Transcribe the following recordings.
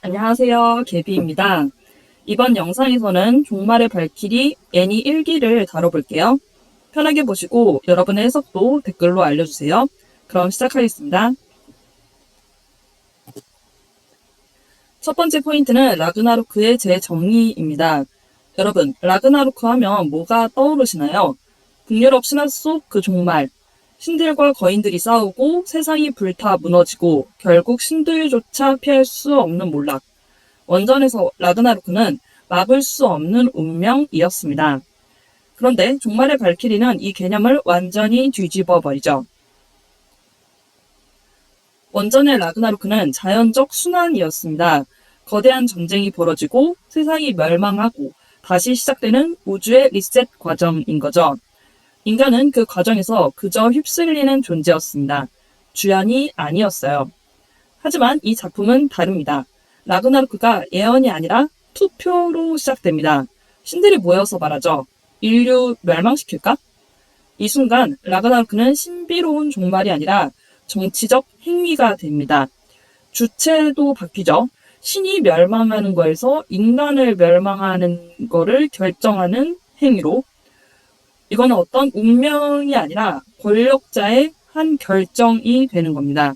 안녕하세요. 개비입니다. 이번 영상에서는 종말의 발키리 애니 1기를 다뤄볼게요. 편하게 보시고 여러분의 해석도 댓글로 알려주세요. 그럼 시작하겠습니다. 첫 번째 포인트는 라그나로크의 재정의입니다. 여러분, 라그나로크 하면 뭐가 떠오르시나요? 북유럽 신화 속 그 종말, 신들과 거인들이 싸우고 세상이 불타 무너지고 결국 신들조차 피할 수 없는 몰락. 원전에서 라그나로크는 막을 수 없는 운명이었습니다. 그런데 종말의 발키리는 이 개념을 완전히 뒤집어 버리죠. 원전의 라그나로크는 자연적 순환이었습니다. 거대한 전쟁이 벌어지고 세상이 멸망하고 다시 시작되는 우주의 리셋 과정인 거죠. 인간은 그 과정에서 그저 휩쓸리는 존재였습니다. 주연이 아니었어요. 하지만 이 작품은 다릅니다. 라그나로크가 예언이 아니라 투표로 시작됩니다. 신들이 모여서 말하죠. 인류 멸망시킬까? 이 순간 라그나로크는 신비로운 종말이 아니라 정치적 행위가 됩니다. 주체도 바뀌죠. 신이 멸망하는 거에서 인간을 멸망하는 거를 결정하는 행위로, 이거는 어떤 운명이 아니라 권력자의 한 결정이 되는 겁니다.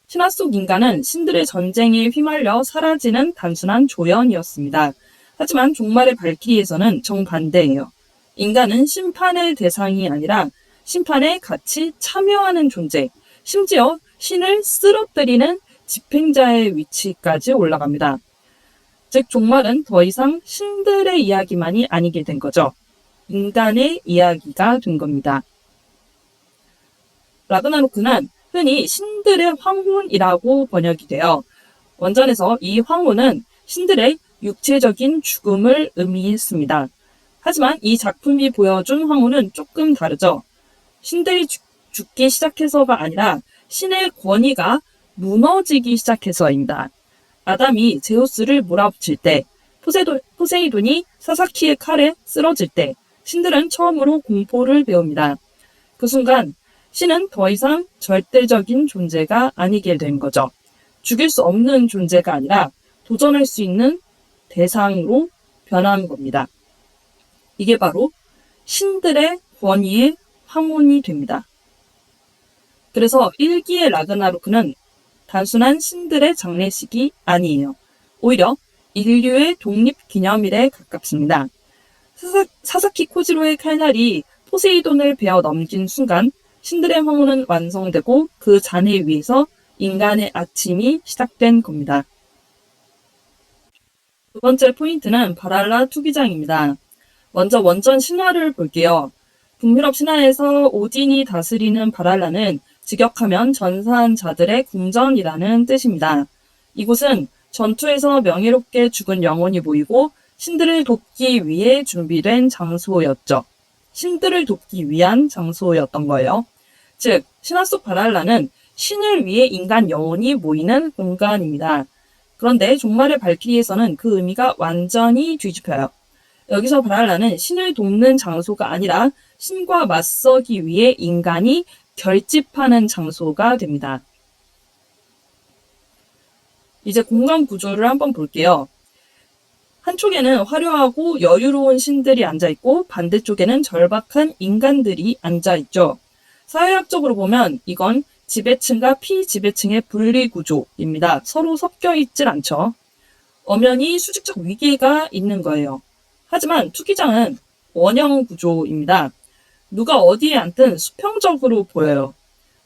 신화 속 인간은 신들의 전쟁에 휘말려 사라지는 단순한 조연이었습니다. 하지만 종말의 발키리에서는 정반대예요. 인간은 심판의 대상이 아니라 심판에 같이 참여하는 존재, 심지어 신을 쓰러뜨리는 집행자의 위치까지 올라갑니다. 즉 종말은 더 이상 신들의 이야기만이 아니게 된 거죠. 인간의 이야기가 된 겁니다. 라그나로크는 흔히 신들의 황혼이라고 번역이 돼요. 원전에서 이 황혼은 신들의 육체적인 죽음을 의미했습니다. 하지만 이 작품이 보여준 황혼은 조금 다르죠. 신들이 죽기 시작해서가 아니라 신의 권위가 무너지기 시작해서입니다. 아담이 제우스를 몰아붙일 때, 포세이돈이 사사키의 칼에 쓰러질 때 신들은 처음으로 공포를 배웁니다. 그 순간 신은 더 이상 절대적인 존재가 아니게 된 거죠. 죽일 수 없는 존재가 아니라 도전할 수 있는 대상으로 변한 겁니다. 이게 바로 신들의 권위의 황혼이 됩니다. 그래서 1기의 라그나로크는 단순한 신들의 장례식이 아니에요. 오히려 인류의 독립기념일에 가깝습니다. 사사키 코지로의 칼날이 포세이돈을 베어 넘긴 순간 신들의 황혼은 완성되고 그 잔해 위에서 인간의 아침이 시작된 겁니다. 두 번째 포인트는 바랄라 투기장입니다. 먼저 원전 신화를 볼게요. 북유럽 신화에서 오딘이 다스리는 바랄라는 직역하면 전사한 자들의 궁전이라는 뜻입니다. 이곳은 전투에서 명예롭게 죽은 영혼이 모이고 신들을 돕기 위해 준비된 장소였죠. 신들을 돕기 위한 장소였던 거예요. 즉, 신화 속 바랄라는 신을 위해 인간 영혼이 모이는 공간입니다. 그런데 종말의 발키리에서는 그 의미가 완전히 뒤집혀요. 여기서 바랄라는 신을 돕는 장소가 아니라 신과 맞서기 위해 인간이 결집하는 장소가 됩니다. 이제 공간 구조를 한번 볼게요. 한쪽에는 화려하고 여유로운 신들이 앉아있고 반대쪽에는 절박한 인간들이 앉아있죠. 사회학적으로 보면 이건 지배층과 피지배층의 분리구조입니다. 서로 섞여 있질 않죠. 엄연히 수직적 위계가 있는 거예요. 하지만 투기장은 원형 구조입니다. 누가 어디에 앉든 수평적으로 보여요.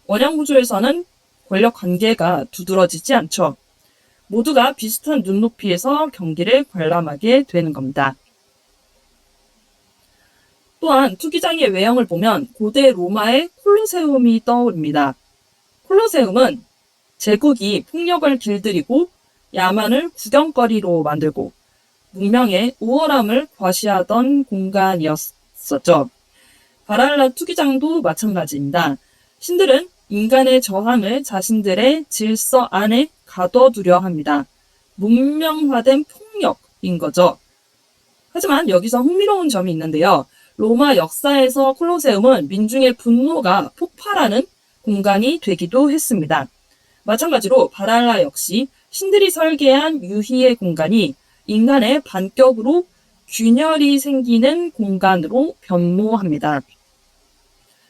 원형 구조에서는 권력 관계가 두드러지지 않죠. 모두가 비슷한 눈높이에서 경기를 관람하게 되는 겁니다. 또한 투기장의 외형을 보면 고대 로마의 콜로세움이 떠오릅니다. 콜로세움은 제국이 폭력을 길들이고 야만을 구경거리로 만들고 문명의 우월함을 과시하던 공간이었었죠. 바랄라 투기장도 마찬가지입니다. 신들은 인간의 저항을 자신들의 질서 안에 가둬두려 합니다. 문명화된 폭력인 거죠. 하지만 여기서 흥미로운 점이 있는데요. 로마 역사에서 콜로세움은 민중의 분노가 폭발하는 공간이 되기도 했습니다. 마찬가지로 바랄라 역시 신들이 설계한 유희의 공간이 인간의 반격으로 균열이 생기는 공간으로 변모합니다.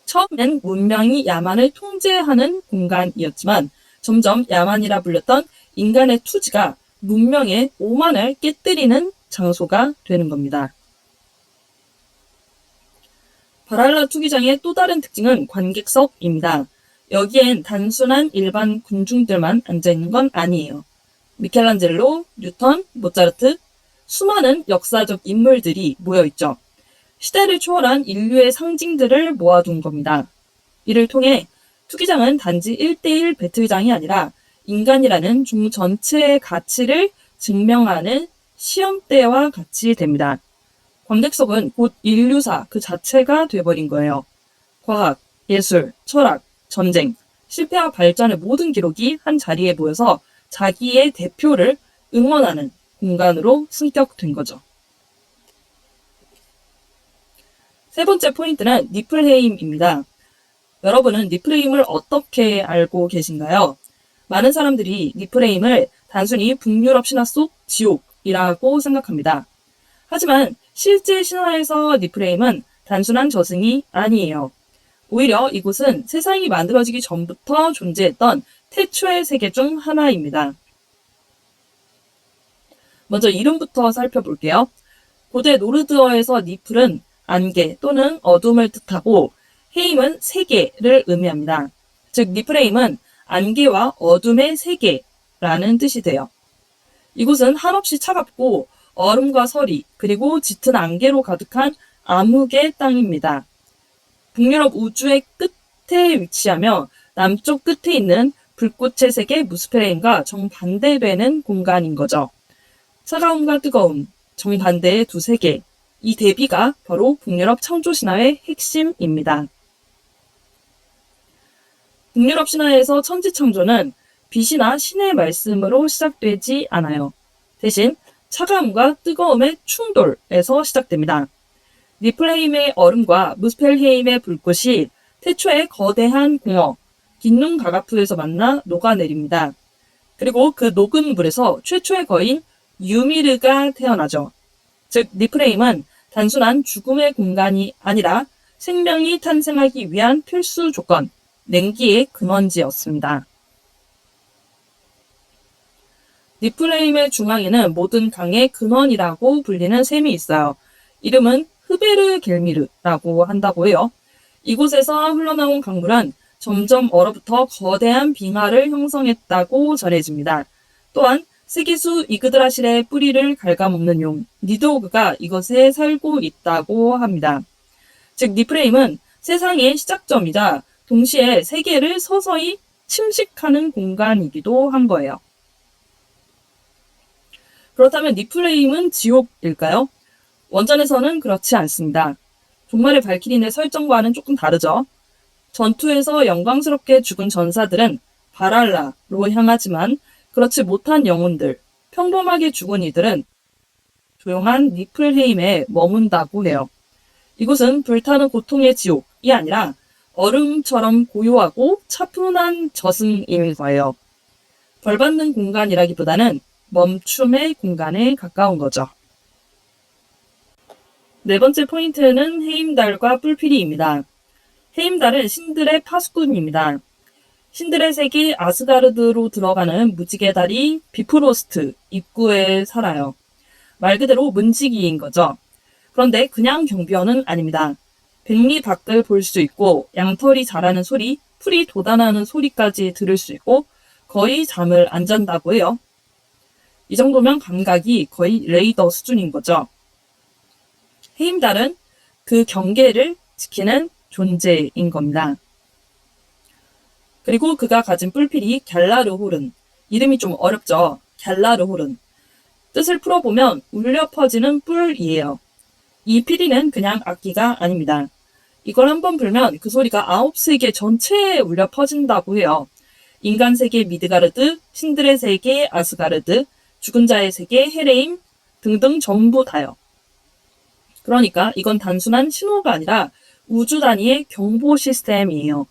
처음엔 문명이 야만을 통제하는 공간이었지만 점점 야만이라 불렸던 인간의 투지가 문명의 오만을 깨뜨리는 장소가 되는 겁니다. 바랄라 투기장의 또 다른 특징은 관객석입니다. 여기엔 단순한 일반 군중들만 앉아있는 건 아니에요. 미켈란젤로, 뉴턴, 모차르트, 수많은 역사적 인물들이 모여있죠. 시대를 초월한 인류의 상징들을 모아둔 겁니다. 이를 통해 투기장은 단지 1대1 배틀장이 아니라 인간이라는 종 전체의 가치를 증명하는 시험대와 같이 됩니다. 관객석은 곧 인류사 그 자체가 돼버린 거예요. 과학, 예술, 철학, 전쟁, 실패와 발전의 모든 기록이 한 자리에 모여서 자기의 대표를 응원하는 공간으로 승격된 거죠. 세 번째 포인트는 니플헤임입니다. 여러분은 니플헤임을 어떻게 알고 계신가요? 많은 사람들이 니플헤임을 단순히 북유럽 신화 속 지옥이라고 생각합니다. 하지만 실제 신화에서 니플헤임은 단순한 저승이 아니에요. 오히려 이곳은 세상이 만들어지기 전부터 존재했던 태초의 세계 중 하나입니다. 먼저 이름부터 살펴볼게요. 고대 노르드어에서 니플은 안개 또는 어둠을 뜻하고 헤임은 세계를 의미합니다. 즉 니플헤임은 안개와 어둠의 세계라는 뜻이 돼요. 이곳은 한없이 차갑고 얼음과 서리 그리고 짙은 안개로 가득한 암흑의 땅입니다. 북유럽 우주의 끝에 위치하며 남쪽 끝에 있는 불꽃의 세계 무스펠헤임과 정반대되는 공간인 거죠. 차가움과 뜨거움, 정반대의 두 세계, 이 대비가 바로 북유럽 창조 신화의 핵심입니다. 북유럽 신화에서 천지 창조는 빛이나 신의 말씀으로 시작되지 않아요. 대신 차가움과 뜨거움의 충돌에서 시작됩니다. 니플헤임의 얼음과 무스펠헤임의 불꽃이 태초의 거대한 공허, 긴눈 가가프에서 만나 녹아내립니다. 그리고 그 녹은 물에서 최초의 거인 유미르가 태어나죠. 즉 니플헤임은 단순한 죽음의 공간이 아니라 생명이 탄생하기 위한 필수 조건, 냉기의 근원지였습니다. 니플헤임의 중앙에는 모든 강의 근원이라고 불리는 샘이 있어요. 이름은 흐베르겔미르라고 한다고 해요. 이곳에서 흘러나온 강물은 점점 얼어붙어 거대한 빙하를 형성했다고 전해집니다. 또한 세기수 이그드라실의 뿌리를 갉아먹는 용 니드오그가 이곳에 살고 있다고 합니다. 즉 니플헤임은 세상의 시작점이자 동시에 세계를 서서히 침식하는 공간이기도 한 거예요. 그렇다면 니플헤임은 지옥일까요? 원전에서는 그렇지 않습니다. 종말의 발키린의 설정과는 조금 다르죠. 전투에서 영광스럽게 죽은 전사들은 바랄라로 향하지만 그렇지 못한 영혼들, 평범하게 죽은 이들은 조용한 니플헤임에 머문다고 해요. 이곳은 불타는 고통의 지옥이 아니라 얼음처럼 고요하고 차분한 저승일 거예요. 벌받는 공간이라기보다는 멈춤의 공간에 가까운 거죠. 네 번째 포인트는 헤임달과 뿔피리입니다. 헤임달은 신들의 파수꾼입니다. 신들의 세계 아스가르드로 들어가는 무지개 달이 비프로스트 입구에 살아요. 말 그대로 문지기인 거죠. 그런데 그냥 경비원은 아닙니다. 백리 밖을 볼 수 있고 양털이 자라는 소리, 풀이 돋아나는 소리까지 들을 수 있고 거의 잠을 안 잔다고 해요. 이 정도면 감각이 거의 레이더 수준인 거죠. 헤임달은 그 경계를 지키는 존재인 겁니다. 그리고 그가 가진 뿔필이 갤라르호른. 이름이 좀 어렵죠. 갤라르호른. 뜻을 풀어보면 울려 퍼지는 뿔이에요. 이 피리는 그냥 악기가 아닙니다. 이걸 한번 불면 그 소리가 9세계 전체에 울려 퍼진다고 해요. 인간 세계 미드가르드, 신들의 세계 아스가르드, 죽은 자의 세계 헤레임 등등 전부 다요. 그러니까 이건 단순한 신호가 아니라 우주 단위의 경보 시스템이에요.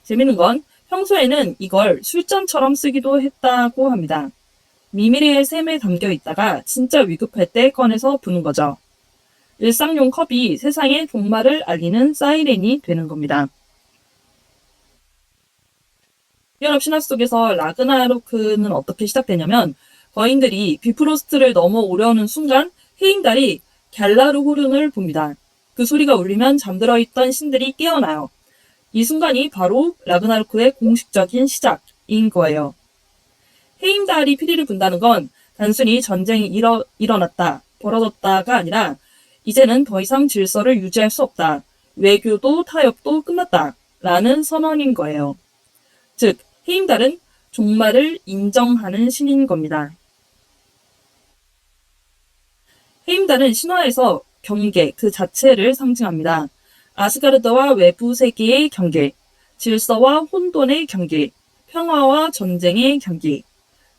재밌는 건 평소에는 이걸 술잔처럼 쓰기도 했다고 합니다. 미미리의 샘에 담겨 있다가 진짜 위급할 때 꺼내서 부는 거죠. 일상용 컵이 세상의 종말을 알리는 사이렌이 되는 겁니다. 북유럽 신화 속에서 라그나로크는 어떻게 시작되냐면 거인들이 비프로스트를 넘어오려는 순간 헤임달이 갤라르호른을 봅니다. 그 소리가 울리면 잠들어 있던 신들이 깨어나요. 이 순간이 바로 라그나로크의 공식적인 시작인 거예요. 헤임달이 피리를 분다는 건 단순히 전쟁이 일어났다, 벌어졌다가 아니라 이제는 더 이상 질서를 유지할 수 없다. 외교도 타협도 끝났다. 라는 선언인 거예요. 즉, 헤임달은 종말을 인정하는 신인 겁니다. 헤임달은 신화에서 경계 그 자체를 상징합니다. 아스가르드와 외부 세계의 경계, 질서와 혼돈의 경계, 평화와 전쟁의 경계.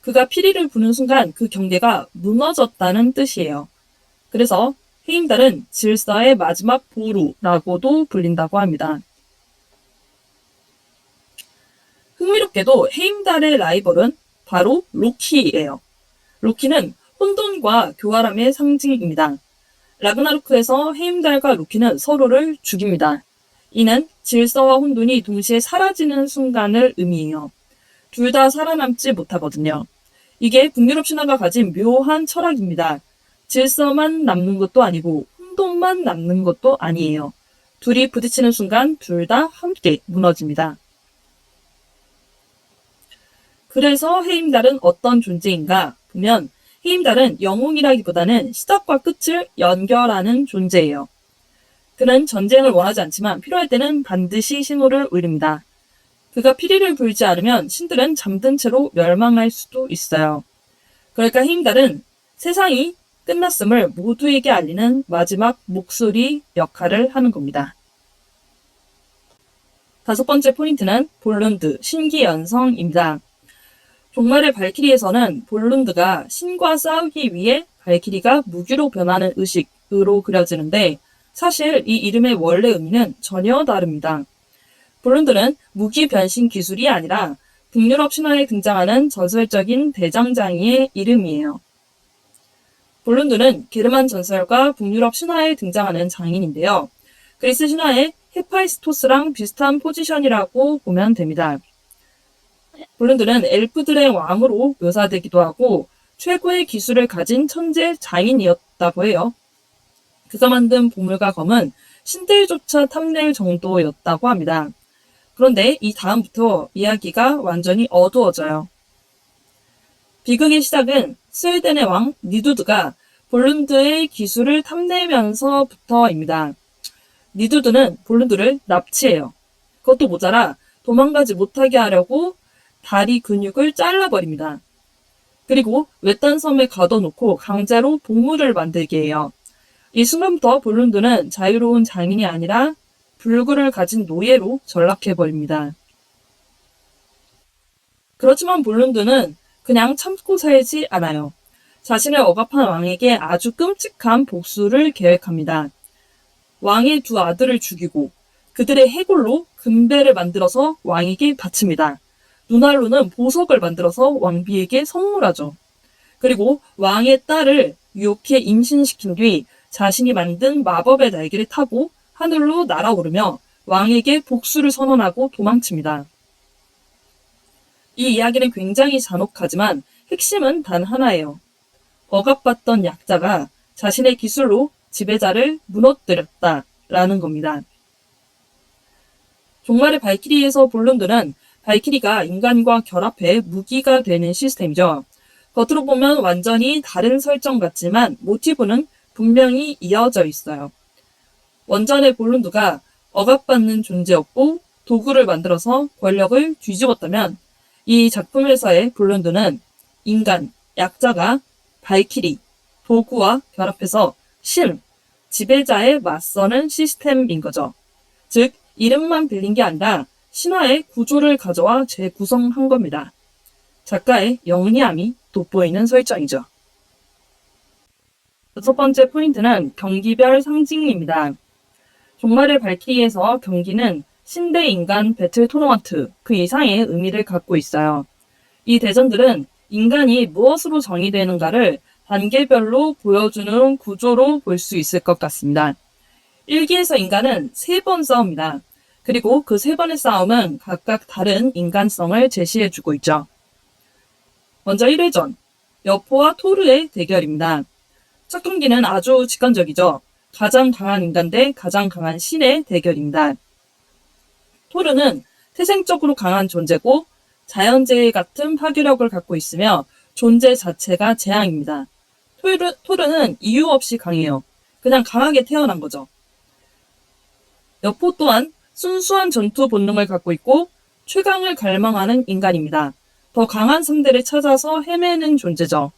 그가 피리를 부는 순간 그 경계가 무너졌다는 뜻이에요. 그래서 헤임달은 질서의 마지막 보루라고도 불린다고 합니다. 흥미롭게도 헤임달의 라이벌은 바로 로키예요. 로키는 혼돈과 교활함의 상징입니다. 라그나로크에서 헤임달과 로키는 서로를 죽입니다. 이는 질서와 혼돈이 동시에 사라지는 순간을 의미해요. 둘 다 살아남지 못하거든요. 이게 북유럽 신화가 가진 묘한 철학입니다. 질서만 남는 것도 아니고 혼돈만 남는 것도 아니에요. 둘이 부딪히는 순간 둘 다 함께 무너집니다. 그래서 헤임달은 어떤 존재인가 보면 헤임달은 영웅이라기보다는 시작과 끝을 연결하는 존재예요. 그는 전쟁을 원하지 않지만 필요할 때는 반드시 신호를 울립니다. 그가 피리를 불지 않으면 신들은 잠든 채로 멸망할 수도 있어요. 그러니까 헤임달은 세상이 끝났음을 모두에게 알리는 마지막 목소리 역할을 하는 겁니다. 다섯 번째 포인트는 볼룬드, 신기연성입니다. 종말의 발키리에서는 볼룬드가 신과 싸우기 위해 발키리가 무기로 변하는 의식으로 그려지는데 사실 이 이름의 원래 의미는 전혀 다릅니다. 볼룬드는 무기 변신 기술이 아니라 북유럽 신화에 등장하는 전설적인 대장장이의 이름이에요. 볼룬드는 게르만 전설과 북유럽 신화에 등장하는 장인인데요. 그리스 신화의 헤파이스토스랑 비슷한 포지션이라고 보면 됩니다. 볼룬드는 엘프들의 왕으로 묘사되기도 하고 최고의 기술을 가진 천재 장인이었다고 해요. 그가 만든 보물과 검은 신들조차 탐낼 정도였다고 합니다. 그런데 이 다음부터 이야기가 완전히 어두워져요. 비극의 시작은 스웨덴의 왕 니두드가 볼룬드의 기술을 탐내면서부터입니다. 니두드는 볼룬드를 납치해요. 그것도 모자라 도망가지 못하게 하려고 다리 근육을 잘라버립니다. 그리고 외딴 섬에 가둬놓고 강제로 보물을 만들게 해요. 이 순간부터 볼룬드는 자유로운 장인이 아니라 불굴을 가진 노예로 전락해버립니다. 그렇지만 볼룬드는 그냥 참고 살지 않아요. 자신을 억압한 왕에게 아주 끔찍한 복수를 계획합니다. 왕의 두 아들을 죽이고 그들의 해골로 금배를 만들어서 왕에게 바칩니다. 눈알로는 보석을 만들어서 왕비에게 선물하죠. 그리고 왕의 딸을 유혹해 임신시킨 뒤 자신이 만든 마법의 날개를 타고 하늘로 날아오르며 왕에게 복수를 선언하고 도망칩니다. 이 이야기는 굉장히 잔혹하지만 핵심은 단 하나예요. 억압받던 약자가 자신의 기술로 지배자를 무너뜨렸다라는 겁니다. 종말의 발키리에서 볼룬드는 발키리가 인간과 결합해 무기가 되는 시스템이죠. 겉으로 보면 완전히 다른 설정 같지만 모티브는 분명히 이어져 있어요. 원전의 볼룬드가 억압받는 존재였고 도구를 만들어서 권력을 뒤집었다면 이 작품에서의 볼룬드는 인간, 약자가 발키리, 도구와 결합해서 신, 지배자에 맞서는 시스템인 거죠. 즉, 이름만 빌린 게 아니라 신화의 구조를 가져와 재구성한 겁니다. 작가의 영리함이 돋보이는 설정이죠. 여섯 번째 포인트는 경기별 상징입니다. 종말의 발키리에서 경기는 신대 인간 배틀 토너먼트 그 이상의 의미를 갖고 있어요. 이 대전들은 인간이 무엇으로 정의되는가를 단계별로 보여주는 구조로 볼 수 있을 것 같습니다. 1기에서 인간은 3번 싸웁니다. 그리고 그 3번의 싸움은 각각 다른 인간성을 제시해주고 있죠. 먼저 1회전, 여포와 토르의 대결입니다. 첫 경기는 아주 직관적이죠. 가장 강한 인간 대 가장 강한 신의 대결입니다. 토르는 태생적으로 강한 존재고 자연재해 같은 파괴력을 갖고 있으며 존재 자체가 재앙입니다. 토르는 이유 없이 강해요. 그냥 강하게 태어난 거죠. 여포 또한 순수한 전투 본능을 갖고 있고 최강을 갈망하는 인간입니다. 더 강한 상대를 찾아서 헤매는 존재죠.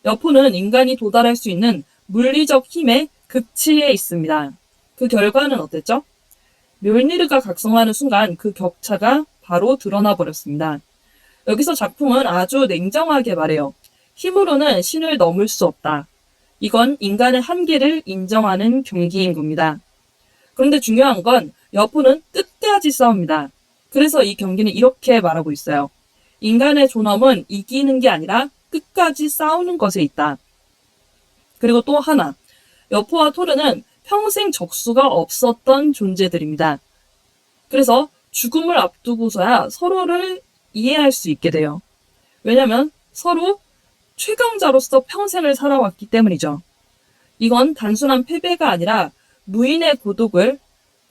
여포는 인간이 도달할 수 있는 물리적 힘의 극치에 있습니다. 그 결과는 어땠죠? 멸니르가 각성하는 순간 그 격차가 바로 드러나 버렸습니다. 여기서 작품은 아주 냉정하게 말해요. 힘으로는 신을 넘을 수 없다. 이건 인간의 한계를 인정하는 경기인 겁니다. 그런데 중요한 건 여포는 끝까지 싸웁니다. 그래서 이 경기는 이렇게 말하고 있어요. 인간의 존엄은 이기는 게 아니라 끝까지 싸우는 것에 있다. 그리고 또 하나, 여포와 토르는 평생 적수가 없었던 존재들입니다. 그래서 죽음을 앞두고서야 서로를 이해할 수 있게 돼요. 왜냐하면 서로 최강자로서 평생을 살아왔기 때문이죠. 이건 단순한 패배가 아니라 무인의 고독을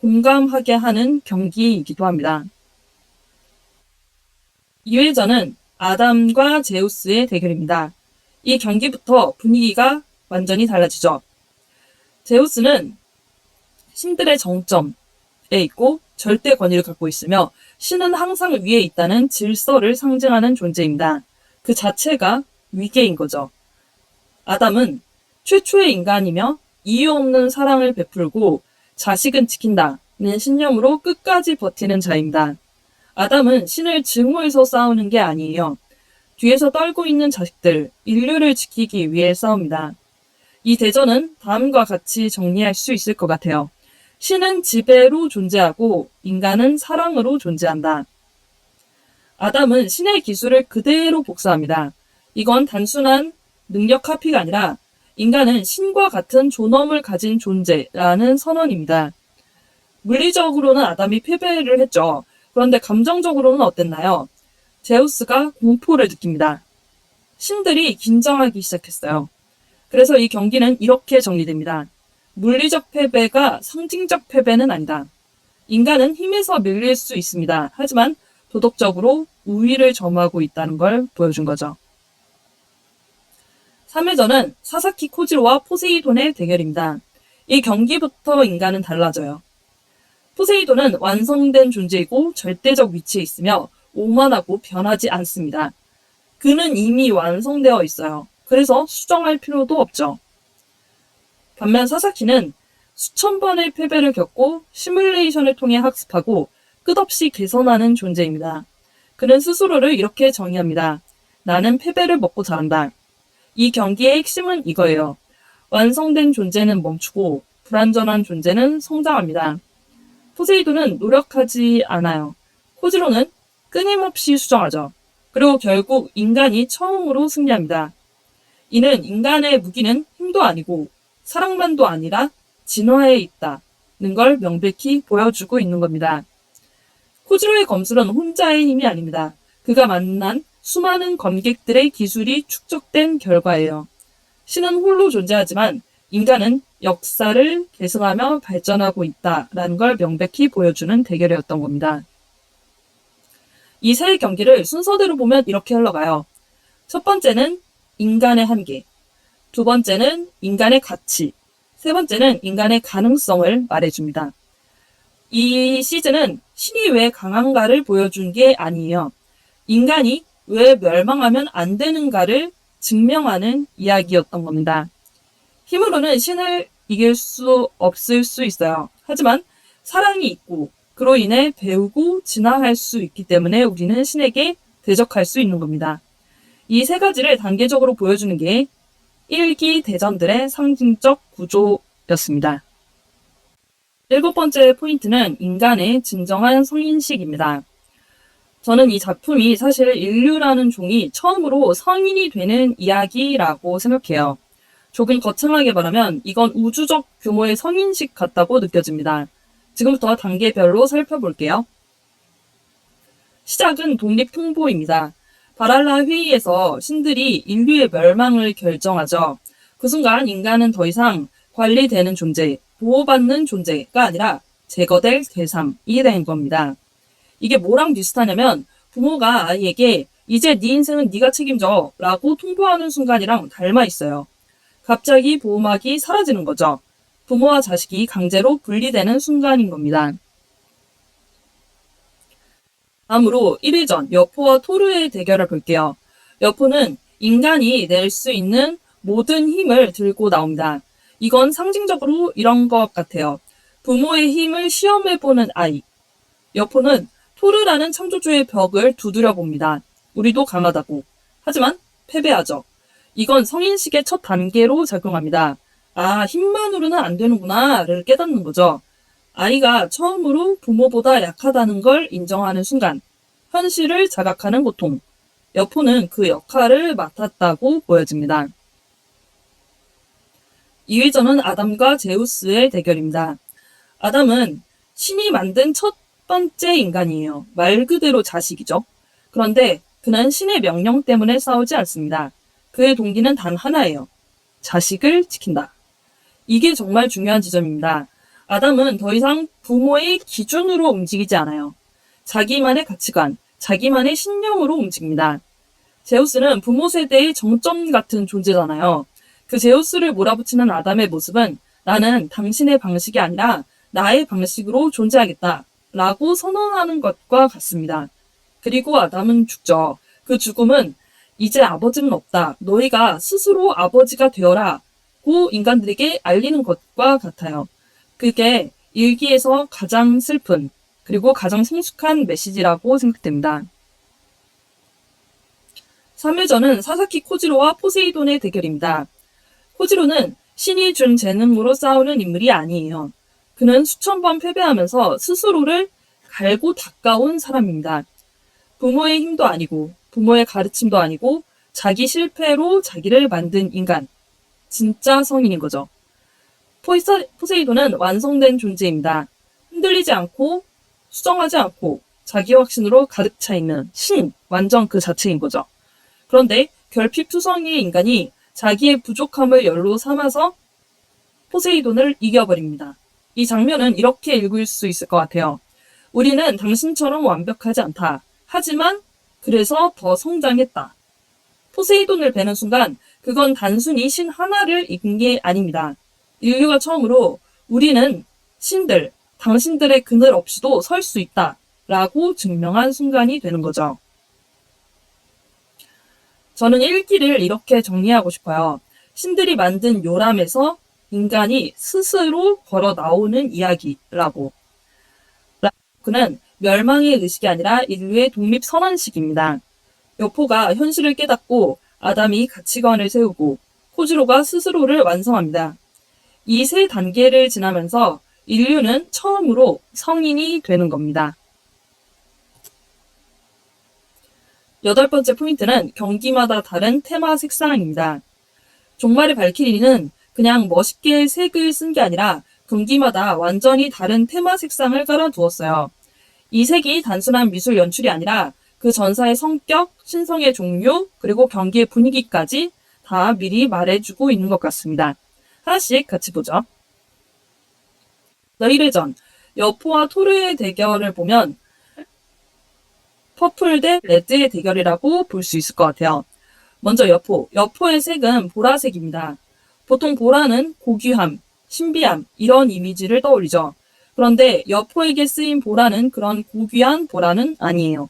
공감하게 하는 경기이기도 합니다. 2회전은 아담과 제우스의 대결입니다. 이 경기부터 분위기가 완전히 달라지죠. 제우스는 신들의 정점에 있고 절대 권위를 갖고 있으며 신은 항상 위에 있다는 질서를 상징하는 존재입니다. 그 자체가 위계인 거죠. 아담은 최초의 인간이며 이유 없는 사랑을 베풀고 자식은 지킨다는 신념으로 끝까지 버티는 자입니다. 아담은 신을 증오해서 싸우는 게 아니에요. 뒤에서 떨고 있는 자식들, 인류를 지키기 위해 싸웁니다. 이 대전은 다음과 같이 정리할 수 있을 것 같아요. 신은 지배로 존재하고 인간은 사랑으로 존재한다. 아담은 신의 기술을 그대로 복사합니다. 이건 단순한 능력 카피가 아니라 인간은 신과 같은 존엄을 가진 존재라는 선언입니다. 물리적으로는 아담이 패배를 했죠. 그런데 감정적으로는 어땠나요? 제우스가 공포를 느낍니다. 신들이 긴장하기 시작했어요. 그래서 이 경기는 이렇게 정리됩니다. 물리적 패배가 상징적 패배는 아니다. 인간은 힘에서 밀릴 수 있습니다. 하지만 도덕적으로 우위를 점하고 있다는 걸 보여준 거죠. 3회전은 사사키 코지로와 포세이돈의 대결입니다. 이 경기부터 인간은 달라져요. 포세이돈은 완성된 존재이고 절대적 위치에 있으며 오만하고 변하지 않습니다. 그는 이미 완성되어 있어요. 그래서 수정할 필요도 없죠. 반면 사사키는 수천 번의 패배를 겪고 시뮬레이션을 통해 학습하고 끝없이 개선하는 존재입니다. 그는 스스로를 이렇게 정의합니다. 나는 패배를 먹고 자란다. 이 경기의 핵심은 이거예요. 완성된 존재는 멈추고 불완전한 존재는 성장합니다. 포세이돈은 노력하지 않아요. 코지로는 끊임없이 수정하죠. 그리고 결국 인간이 처음으로 승리합니다. 이는 인간의 무기는 힘도 아니고 사랑만도 아니라 진화에 있다는 걸 명백히 보여주고 있는 겁니다. 코지로의 검술은 혼자의 힘이 아닙니다. 그가 만난 수많은 검객들의 기술이 축적된 결과예요. 신은 홀로 존재하지만 인간은 역사를 계승하며 발전하고 있다라는 걸 명백히 보여주는 대결이었던 겁니다. 이 세 경기를 순서대로 보면 이렇게 흘러가요. 첫 번째는 인간의 한계, 두 번째는 인간의 가치, 세 번째는 인간의 가능성을 말해줍니다. 이 시즌은 신이 왜 강한가를 보여준 게 아니에요. 인간이 왜 멸망하면 안 되는가를 증명하는 이야기였던 겁니다. 힘으로는 신을 이길 수 없을 수 있어요. 하지만 사랑이 있고 그로 인해 배우고 진화할 수 있기 때문에 우리는 신에게 대적할 수 있는 겁니다. 이 세 가지를 단계적으로 보여주는 게 1기 대전들의 상징적 구조였습니다. 7번째 포인트는 인간의 진정한 성인식입니다. 저는 이 작품이 사실 인류라는 종이 처음으로 성인이 되는 이야기라고 생각해요. 조금 거창하게 말하면 이건 우주적 규모의 성인식 같다고 느껴집니다. 지금부터 단계별로 살펴볼게요. 시작은 독립통보입니다. 바랄라 회의에서 신들이 인류의 멸망을 결정하죠. 그 순간 인간은 더 이상 관리되는 존재, 보호받는 존재가 아니라 제거될 대상이 된 겁니다. 이게 뭐랑 비슷하냐면 부모가 아이에게 이제 네 인생은 네가 책임져 라고 통보하는 순간이랑 닮아 있어요. 갑자기 보호막이 사라지는 거죠. 부모와 자식이 강제로 분리되는 순간인 겁니다. 다음으로 1회전 여포와 토르의 대결을 볼게요. 여포는 인간이 낼 수 있는 모든 힘을 들고 나옵니다. 이건 상징적으로 이런 것 같아요. 부모의 힘을 시험해보는 아이. 여포는 토르라는 창조주의 벽을 두드려 봅니다. 우리도 강하다고. 하지만 패배하죠. 이건 성인식의 첫 단계로 작용합니다. 아, 힘만으로는 안 되는구나를 깨닫는 거죠. 아이가 처음으로 부모보다 약하다는 걸 인정하는 순간, 현실을 자각하는 고통. 여포는 그 역할을 맡았다고 보여집니다. 2위전은 아담과 제우스의 대결입니다. 아담은 신이 만든 첫 번째 인간이에요. 말 그대로 자식이죠. 그런데 그는 신의 명령 때문에 싸우지 않습니다. 그의 동기는 단 하나예요. 자식을 지킨다. 이게 정말 중요한 지점입니다. 아담은 더 이상 부모의 기준으로 움직이지 않아요. 자기만의 가치관, 자기만의 신념으로 움직입니다. 제우스는 부모 세대의 정점 같은 존재잖아요. 그 제우스를 몰아붙이는 아담의 모습은 나는 당신의 방식이 아니라 나의 방식으로 존재하겠다 라고 선언하는 것과 같습니다. 그리고 아담은 죽죠. 그 죽음은 이제 아버지는 없다. 너희가 스스로 아버지가 되어라 고 인간들에게 알리는 것과 같아요. 그게 일기에서 가장 슬픈 그리고 가장 성숙한 메시지라고 생각됩니다. 3회전은 사사키 코지로와 포세이돈의 대결입니다. 코지로는 신이 준 재능으로 싸우는 인물이 아니에요. 그는 수천 번 패배하면서 스스로를 갈고 닦아온 사람입니다. 부모의 힘도 아니고 부모의 가르침도 아니고 자기 실패로 자기를 만든 인간. 진짜 성인인 거죠. 포세이돈은 완성된 존재입니다. 흔들리지 않고 수정하지 않고 자기 확신으로 가득 차 있는 신, 완전 그 자체인 거죠. 그런데 결핍투성이의 인간이 자기의 부족함을 연로 삼아서 포세이돈을 이겨버립니다. 이 장면은 이렇게 읽을 수 있을 것 같아요. 우리는 당신처럼 완벽하지 않다. 하지만 그래서 더 성장했다. 포세이돈을 베는 순간 그건 단순히 신 하나를 이긴 게 아닙니다. 인류가 처음으로 우리는 신들, 당신들의 그늘 없이도 설 수 있다 라고 증명한 순간이 되는 거죠. 저는 읽기를 이렇게 정리하고 싶어요. 신들이 만든 요람에서 인간이 스스로 걸어 나오는 이야기라고. 그는 멸망의 의식이 아니라 인류의 독립선언식입니다. 여포가 현실을 깨닫고 아담이 가치관을 세우고 코지로가 스스로를 완성합니다. 이 세 단계를 지나면서 인류는 처음으로 성인이 되는 겁니다. 8번째 포인트는 경기마다 다른 테마 색상입니다. 종말의 발키리는 그냥 멋있게 색을 쓴 게 아니라 경기마다 완전히 다른 테마 색상을 깔아두었어요. 이 색이 단순한 미술 연출이 아니라 그 전사의 성격, 신성의 종류, 그리고 경기의 분위기까지 다 미리 말해주고 있는 것 같습니다. 하나씩 같이 보죠. 너희레전, 여포와 토르의 대결을 보면 퍼플 대 레드의 대결이라고 볼 수 있을 것 같아요. 먼저 여포의 색은 보라색입니다. 보통 보라는 고귀함, 신비함 이런 이미지를 떠올리죠. 그런데 여포에게 쓰인 보라는 그런 고귀한 보라는 아니에요.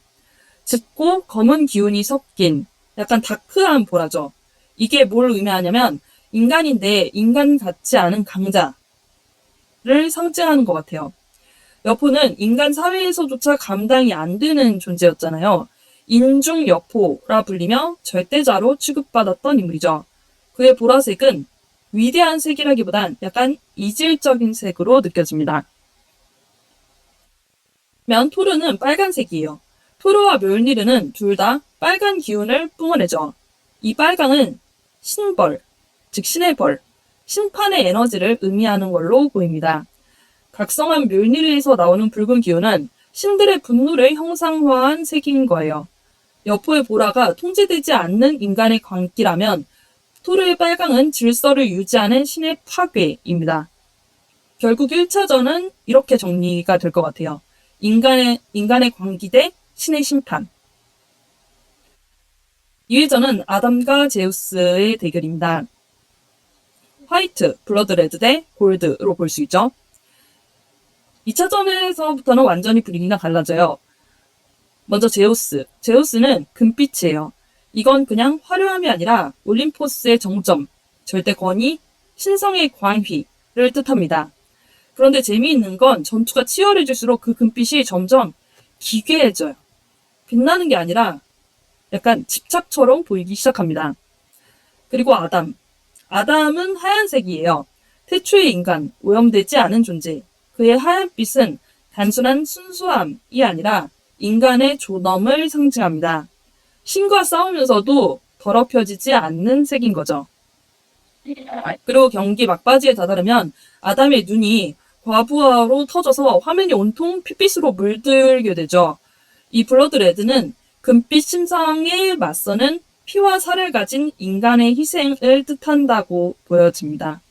짙고 검은 기운이 섞인 약간 다크한 보라죠. 이게 뭘 의미하냐면 인간인데 인간 같지 않은 강자를 상징하는 것 같아요. 여포는 인간 사회에서조차 감당이 안 되는 존재였잖아요. 인중여포라 불리며 절대자로 취급받았던 인물이죠. 그의 보라색은 위대한 색이라기보단 약간 이질적인 색으로 느껴집니다. 토르는 빨간색이에요. 토르와 멸니르는 둘 다 빨간 기운을 뿜어내죠. 이 빨강은 신벌, 즉 신의 벌, 심판의 에너지를 의미하는 걸로 보입니다. 각성한 멸니르에서 나오는 붉은 기운은 신들의 분노를 형상화한 색인 거예요. 여포의 보라가 통제되지 않는 인간의 광기라면 토르의 빨강은 질서를 유지하는 신의 파괴입니다. 결국 1차전은 이렇게 정리가 될 것 같아요. 인간의 광기 대 신의 심판. 2회전은 아담과 제우스의 대결입니다. 화이트, 블러드 레드 대 골드로 볼 수 있죠. 2차전에서부터는 완전히 분위기가 달라져요. 먼저 제우스. 제우스는 금빛이에요. 이건 그냥 화려함이 아니라 올림포스의 정점, 절대 권위, 신성의 광휘를 뜻합니다. 그런데 재미있는 건 전투가 치열해질수록 그 금빛이 점점 기괴해져요. 빛나는 게 아니라 약간 집착처럼 보이기 시작합니다. 그리고 아담. 아담은 하얀색이에요. 태초의 인간, 오염되지 않은 존재. 그의 하얀빛은 단순한 순수함이 아니라 인간의 존엄을 상징합니다. 신과 싸우면서도 더럽혀지지 않는 색인 거죠. 그리고 경기 막바지에 다다르면 아담의 눈이 과부하로 터져서 화면이 온통 핏빛으로 물들게 되죠. 이 블러드 레드는 금빛 심상에 맞서는 피와 살을 가진 인간의 희생을 뜻한다고 보여집니다.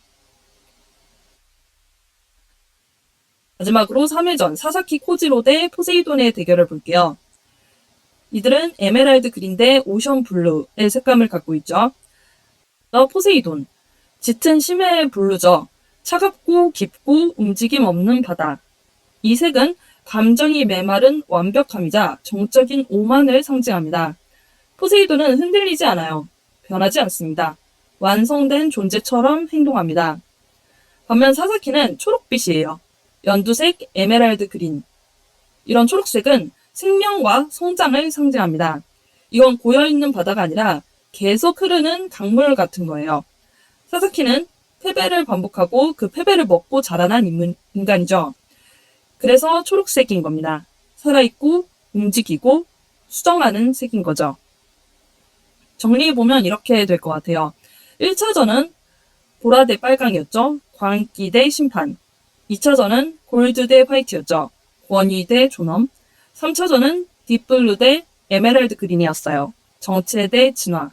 마지막으로 3회전 사사키 코지로 대 포세이돈의 대결을 볼게요. 이들은 에메랄드 그린 대 오션 블루의 색감을 갖고 있죠. 포세이돈, 짙은 심해 블루죠. 차갑고 깊고 움직임 없는 바다. 이 색은 감정이 메마른 완벽함이자 정적인 오만을 상징합니다. 포세이돈은 흔들리지 않아요. 변하지 않습니다. 완성된 존재처럼 행동합니다. 반면 사사키는 초록빛이에요. 연두색 에메랄드 그린. 이런 초록색은 생명과 성장을 상징합니다. 이건 고여있는 바다가 아니라 계속 흐르는 강물 같은 거예요. 사사키는 패배를 반복하고 그 패배를 먹고 자라난 인간이죠. 그래서 초록색인 겁니다. 살아있고 움직이고 수정하는 색인 거죠. 정리해보면 이렇게 될 것 같아요. 1차전은 보라 대 빨강이었죠. 광기 대 심판. 2차전은 골드 대 화이트였죠. 권위 대 존엄. 3차전은 딥블루 대 에메랄드 그린이었어요. 정체 대 진화.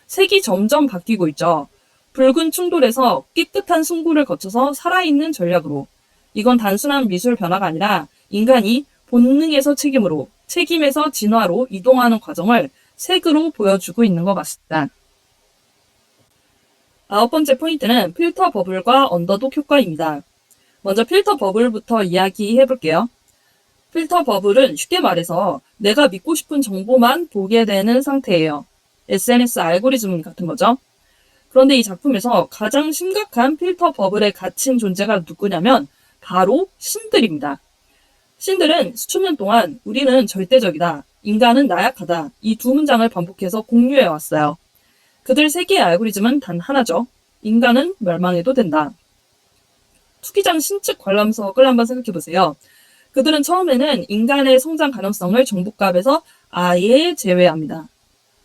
색이 점점 바뀌고 있죠. 붉은 충돌에서 깨끗한 승부를 거쳐서 살아있는 전략으로. 이건 단순한 미술 변화가 아니라 인간이 본능에서 책임으로, 책임에서 진화로 이동하는 과정을 색으로 보여주고 있는 것 같습니다. 9번째 포인트는 필터 버블과 언더독 효과입니다. 먼저 필터 버블부터 이야기해 볼게요. 필터 버블은 쉽게 말해서 내가 믿고 싶은 정보만 보게 되는 상태예요. SNS 알고리즘 같은 거죠. 그런데 이 작품에서 가장 심각한 필터 버블에 갇힌 존재가 누구냐면 바로 신들입니다. 신들은 수천 년 동안 우리는 절대적이다, 인간은 나약하다, 이 두 문장을 반복해서 공유해왔어요. 그들 세계의 알고리즘은 단 하나죠. 인간은 멸망해도 된다. 투기장 신측 관람석을 한번 생각해보세요. 그들은 처음에는 인간의 성장 가능성을 정복값에서 아예 제외합니다.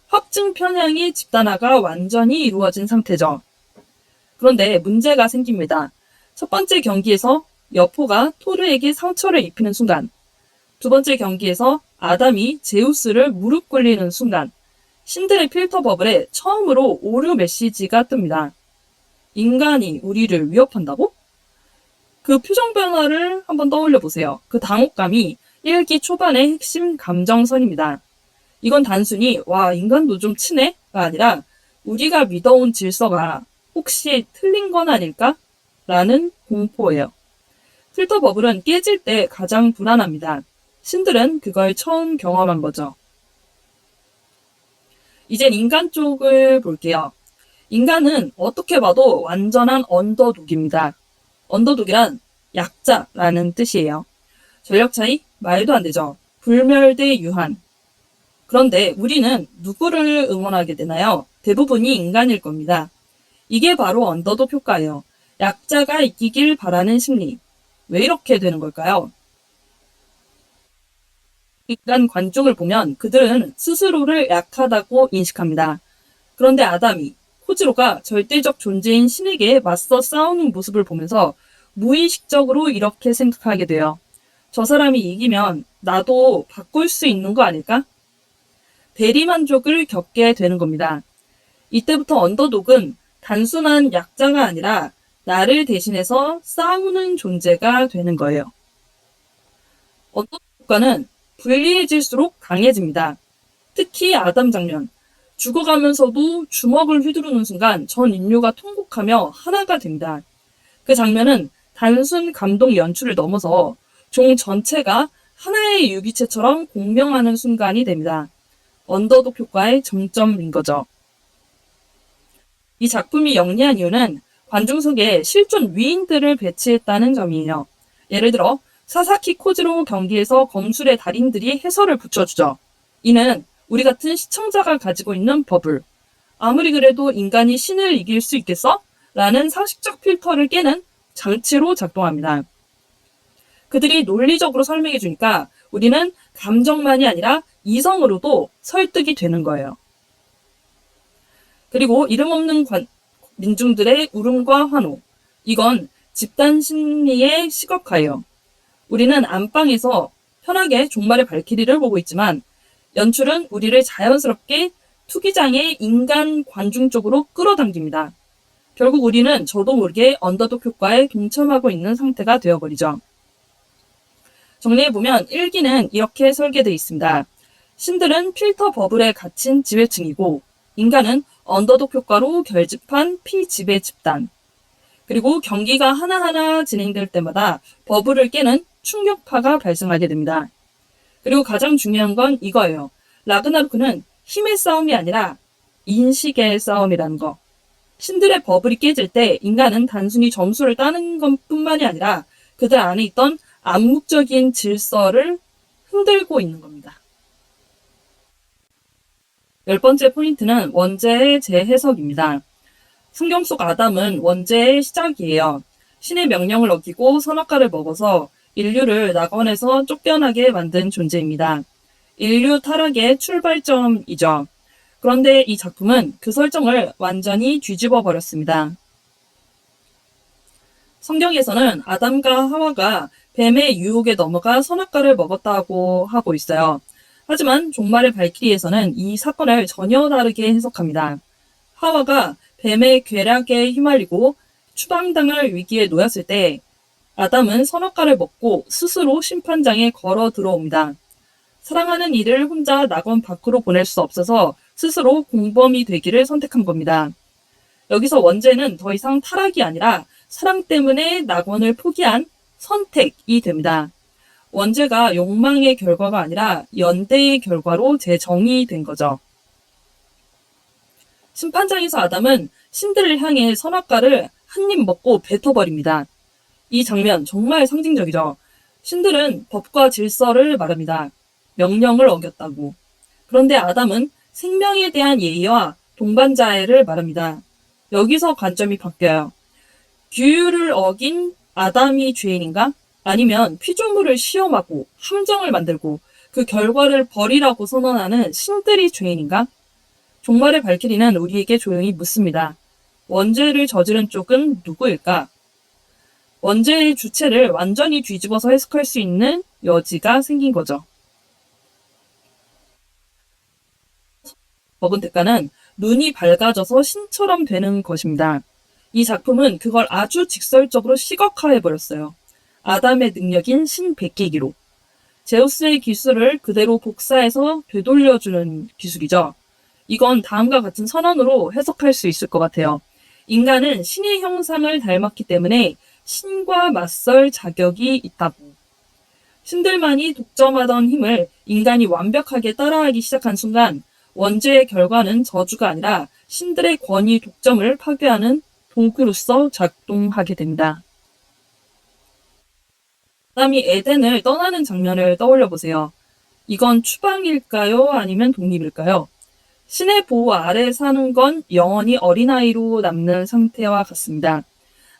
확증 편향이 집단화가 완전히 이루어진 상태죠. 그런데 문제가 생깁니다. 첫 번째 경기에서 여포가 토르에게 상처를 입히는 순간, 두 번째 경기에서 아담이 제우스를 무릎 꿇리는 순간, 신들의 필터 버블에 처음으로 오류 메시지가 뜹니다. 인간이 우리를 위협한다고? 그 표정 변화를 한번 떠올려 보세요. 그 당혹감이 1기 초반의 핵심 감정선입니다. 이건 단순히 와, 인간도 좀 치네?가 아니라 우리가 믿어온 질서가 혹시 틀린 건 아닐까? 라는 공포예요. 필터 버블은 깨질 때 가장 불안합니다. 신들은 그걸 처음 경험한 거죠. 이젠 인간 쪽을 볼게요. 인간은 어떻게 봐도 완전한 언더독입니다. 언더독이란 약자라는 뜻이에요. 전력 차이? 말도 안 되죠. 불멸 대 유한. 그런데 우리는 누구를 응원하게 되나요? 대부분이 인간일 겁니다. 이게 바로 언더독 효과예요. 약자가 이기길 바라는 심리. 왜 이렇게 되는 걸까요? 인간 관중을 보면 그들은 스스로를 약하다고 인식합니다. 그런데 아담이 코지로가 절대적 존재인 신에게 맞서 싸우는 모습을 보면서 무의식적으로 이렇게 생각하게 돼요. 저 사람이 이기면 나도 바꿀 수 있는 거 아닐까? 대리만족을 겪게 되는 겁니다. 이때부터 언더독은 단순한 약자가 아니라 나를 대신해서 싸우는 존재가 되는 거예요. 언더독과는 불리해질수록 강해집니다. 특히 아담 장면. 죽어가면서도 주먹을 휘두르는 순간 전 인류가 통곡하며 하나가 됩니다. 그 장면은 단순 감동 연출을 넘어서 종 전체가 하나의 유기체처럼 공명하는 순간이 됩니다. 언더독 효과의 정점인 거죠. 이 작품이 영리한 이유는 관중 속에 실존 위인들을 배치했다는 점이에요. 예를 들어 사사키 코지로 경기에서 검술의 달인들이 해설을 붙여주죠. 이는 우리 같은 시청자가 가지고 있는 버블. 아무리 그래도 인간이 신을 이길 수 있겠어? 라는 상식적 필터를 깨는 장치로 작동합니다. 그들이 논리적으로 설명해 주니까 우리는 감정만이 아니라 이성으로도 설득이 되는 거예요. 그리고 이름 없는 민중들의 울음과 환호. 이건 집단 심리의 시각화예요. 우리는 안방에서 편하게 종말의 발키리를 보고 있지만 연출은 우리를 자연스럽게 투기장의 인간 관중 쪽으로 끌어당깁니다. 결국 우리는 저도 모르게 언더독 효과에 동참하고 있는 상태가 되어버리죠. 정리해보면 1기는 이렇게 설계되어 있습니다. 신들은 필터 버블에 갇힌 지배층이고 인간은 언더독 효과로 결집한 피지배 집단. 그리고 경기가 하나하나 진행될 때마다 버블을 깨는 충격파가 발생하게 됩니다. 그리고 가장 중요한 건 이거예요. 라그나로크는 힘의 싸움이 아니라 인식의 싸움이라는 거. 신들의 버블이 깨질 때 인간은 단순히 점수를 따는 것뿐만이 아니라 그들 안에 있던 암묵적인 질서를 흔들고 있는 겁니다. 10번째 포인트는 원죄의 재해석입니다. 성경 속 아담은 원죄의 시작이에요. 신의 명령을 어기고 선악과를 먹어서 인류를 낙원에서 쫓겨나게 만든 존재입니다. 인류 타락의 출발점이죠. 그런데 이 작품은 그 설정을 완전히 뒤집어 버렸습니다. 성경에서는 아담과 하와가 뱀의 유혹에 넘어가 선악과를 먹었다고 하고 있어요. 하지만 종말의 발키리에서는 이 사건을 전혀 다르게 해석합니다. 하와가 뱀의 괴락에 휘말리고 추방당할 위기에 놓였을 때 아담은 선악과를 먹고 스스로 심판장에 걸어 들어옵니다. 사랑하는 이를 혼자 낙원 밖으로 보낼 수 없어서 스스로 공범이 되기를 선택한 겁니다. 여기서 원죄는 더 이상 타락이 아니라 사랑 때문에 낙원을 포기한 선택이 됩니다. 원죄가 욕망의 결과가 아니라 연대의 결과로 재정의된 거죠. 심판장에서 아담은 신들을 향해 선악과를 한 입 먹고 뱉어버립니다. 이 장면 정말 상징적이죠. 신들은 법과 질서를 말합니다. 명령을 어겼다고. 그런데 아담은 생명에 대한 예의와 동반자애를 말합니다. 여기서 관점이 바뀌어요. 규율을 어긴 아담이 죄인인가? 아니면 피조물을 시험하고 함정을 만들고 그 결과를 벌이라고 선언하는 신들이 죄인인가? 종말의 발키리는 우리에게 조용히 묻습니다. 원죄를 저지른 쪽은 누구일까? 원죄의 주체를 완전히 뒤집어서 해석할 수 있는 여지가 생긴 거죠. 먹은 대가는 눈이 밝아져서 신처럼 되는 것입니다. 이 작품은 그걸 아주 직설적으로 시각화해버렸어요. 아담의 능력인 신백기기로. 제우스의 기술을 그대로 복사해서 되돌려주는 기술이죠. 이건 다음과 같은 선언으로 해석할 수 있을 것 같아요. 인간은 신의 형상을 닮았기 때문에 신과 맞설 자격이 있다고. 신들만이 독점하던 힘을 인간이 완벽하게 따라하기 시작한 순간 원죄의 결과는 저주가 아니라 신들의 권위 독점을 파괴하는 도구로서 작동하게 됩니다. 아담이 에덴을 떠나는 장면을 떠올려 보세요. 이건 추방일까요? 아니면 독립일까요? 신의 보호 아래 사는 건 영원히 어린아이로 남는 상태와 같습니다.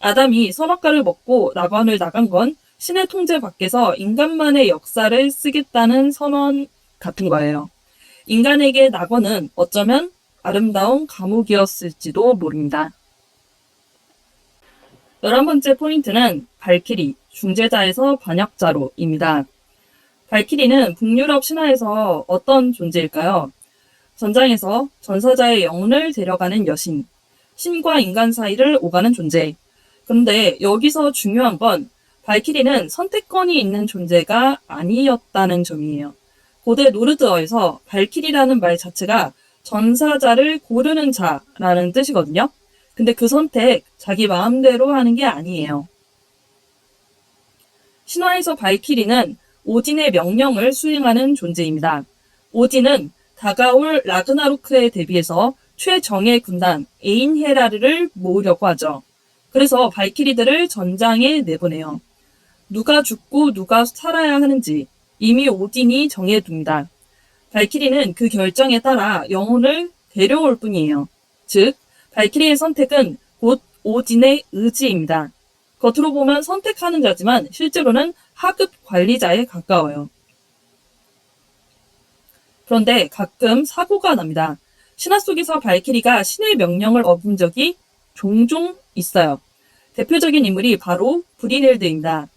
아담이 선악과를 먹고 낙원을 나간 건 신의 통제 밖에서 인간만의 역사를 쓰겠다는 선언 같은 거예요. 인간에게 낙원은 어쩌면 아름다운 감옥이었을지도 모릅니다. 11번째 포인트는 발키리, 중재자에서 반역자로입니다. 발키리는 북유럽 신화에서 어떤 존재일까요? 전장에서 전사자의 영혼을 데려가는 여신, 신과 인간 사이를 오가는 존재. 그런데 여기서 중요한 건 발키리는 선택권이 있는 존재가 아니었다는 점이에요. 고대 노르드어에서 발키리라는 말 자체가 전사자를 고르는 자라는 뜻이거든요. 근데 그 선택 자기 마음대로 하는 게 아니에요. 신화에서 발키리는 오딘의 명령을 수행하는 존재입니다. 오딘은 다가올 라그나로크에 대비해서 최정예 군단 에인헤라르를 모으려고 하죠. 그래서 발키리들을 전장에 내보내요. 누가 죽고 누가 살아야 하는지 이미 오딘이 정해둡니다. 발키리는 그 결정에 따라 영혼을 데려올 뿐이에요. 즉, 발키리의 선택은 곧 오딘의 의지입니다. 겉으로 보면 선택하는 자지만 실제로는 하급 관리자에 가까워요. 그런데 가끔 사고가 납니다. 신화 속에서 발키리가 신의 명령을 어긴 적이 종종 있어요. 대표적인 인물이 바로 브리넬드입니다.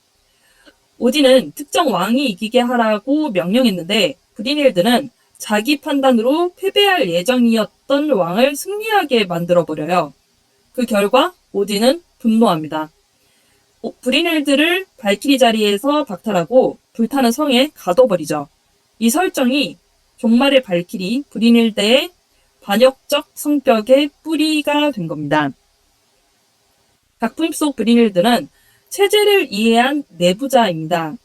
오딘은 특정 왕이 이기게 하라고 명령했는데 브리넬드는 자기 판단으로 패배할 예정이었던 왕을 승리하게 만들어버려요. 그 결과 오딘은 분노합니다. 브리넬드를 발키리 자리에서 박탈하고 불타는 성에 가둬버리죠. 이 설정이 종말의 발키리 브리넬드의 반역적 성격의 뿌리가 된 겁니다. 작품 속 브리넬드는 체제를 이해한 내부자입니다.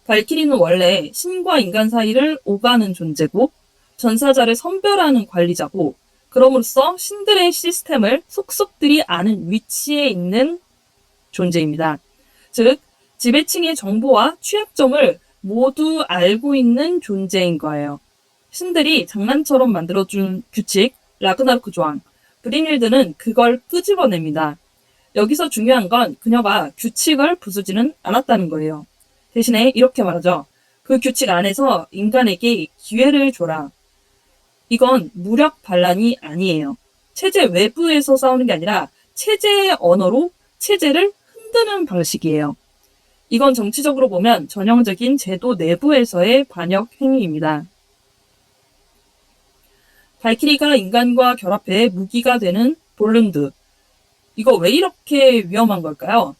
발키리는 원래 신과 인간 사이를 오가는 존재고 전사자를 선별하는 관리자고 그럼으로써 신들의 시스템을 속속들이 아는 위치에 있는 존재입니다. 즉, 지배층의 정보와 취약점을 모두 알고 있는 존재인 거예요. 신들이 장난처럼 만들어준 규칙, 라그나로크 조항, 브리닐드는 그걸 끄집어냅니다. 여기서 중요한 건 그녀가 규칙을 부수지는 않았다는 거예요. 대신에 이렇게 말하죠. 그 규칙 안에서 인간에게 기회를 줘라. 이건 무력 반란이 아니에요. 체제 외부에서 싸우는 게 아니라 체제의 언어로 체제를 흔드는 방식이에요. 이건 정치적으로 보면 전형적인 제도 내부에서의 반역 행위입니다. 발키리가 인간과 결합해 무기가 되는 볼룬드. 이거 왜 이렇게 위험한 걸까요?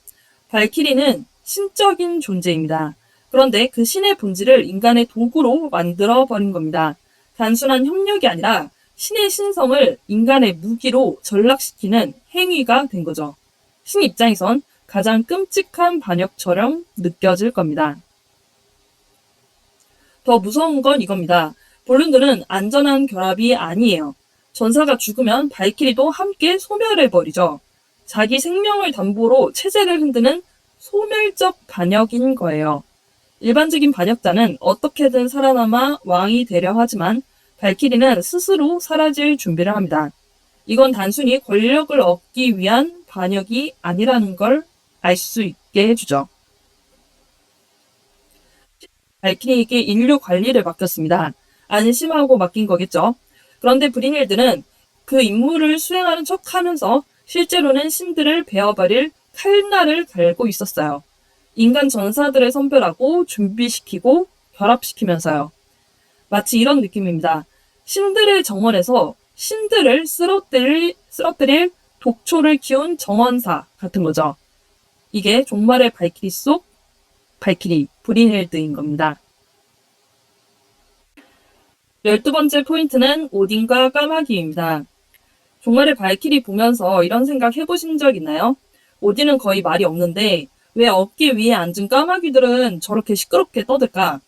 발키리는 신적인 존재입니다. 그런데 그 신의 본질을 인간의 도구로 만들어버린 겁니다. 단순한 협력이 아니라 신의 신성을 인간의 무기로 전락시키는 행위가 된 거죠. 신 입장에선 가장 끔찍한 반역처럼 느껴질 겁니다. 더 무서운 건 이겁니다. 볼룬드는 안전한 결합이 아니에요. 전사가 죽으면 발키리도 함께 소멸해버리죠. 자기 생명을 담보로 체제를 흔드는 소멸적 반역인 거예요. 일반적인 반역자는 어떻게든 살아남아 왕이 되려 하지만 발키리는 스스로 사라질 준비를 합니다. 이건 단순히 권력을 얻기 위한 반역이 아니라는 걸 알 수 있게 해주죠. 발키리에게 인류 관리를 맡겼습니다. 안심하고 맡긴 거겠죠. 그런데 브리닐드는 그 임무를 수행하는 척하면서 실제로는 신들을 베어버릴 칼날을 갈고 있었어요. 인간 전사들을 선별하고 준비시키고 결합시키면서요. 마치 이런 느낌입니다. 신들의 정원에서 신들을 쓰러뜨릴 독초를 키운 정원사 같은 거죠. 이게 종말의 발키리 속 발키리 브리닐드인 겁니다. 12번째 포인트는 오딘과 까마귀입니다. 종말의 발키리 보면서 이런 생각 해보신 적 있나요? 오딘은 거의 말이 없는데 왜 어깨 위에 앉은 까마귀들은 저렇게 시끄럽게 떠들까?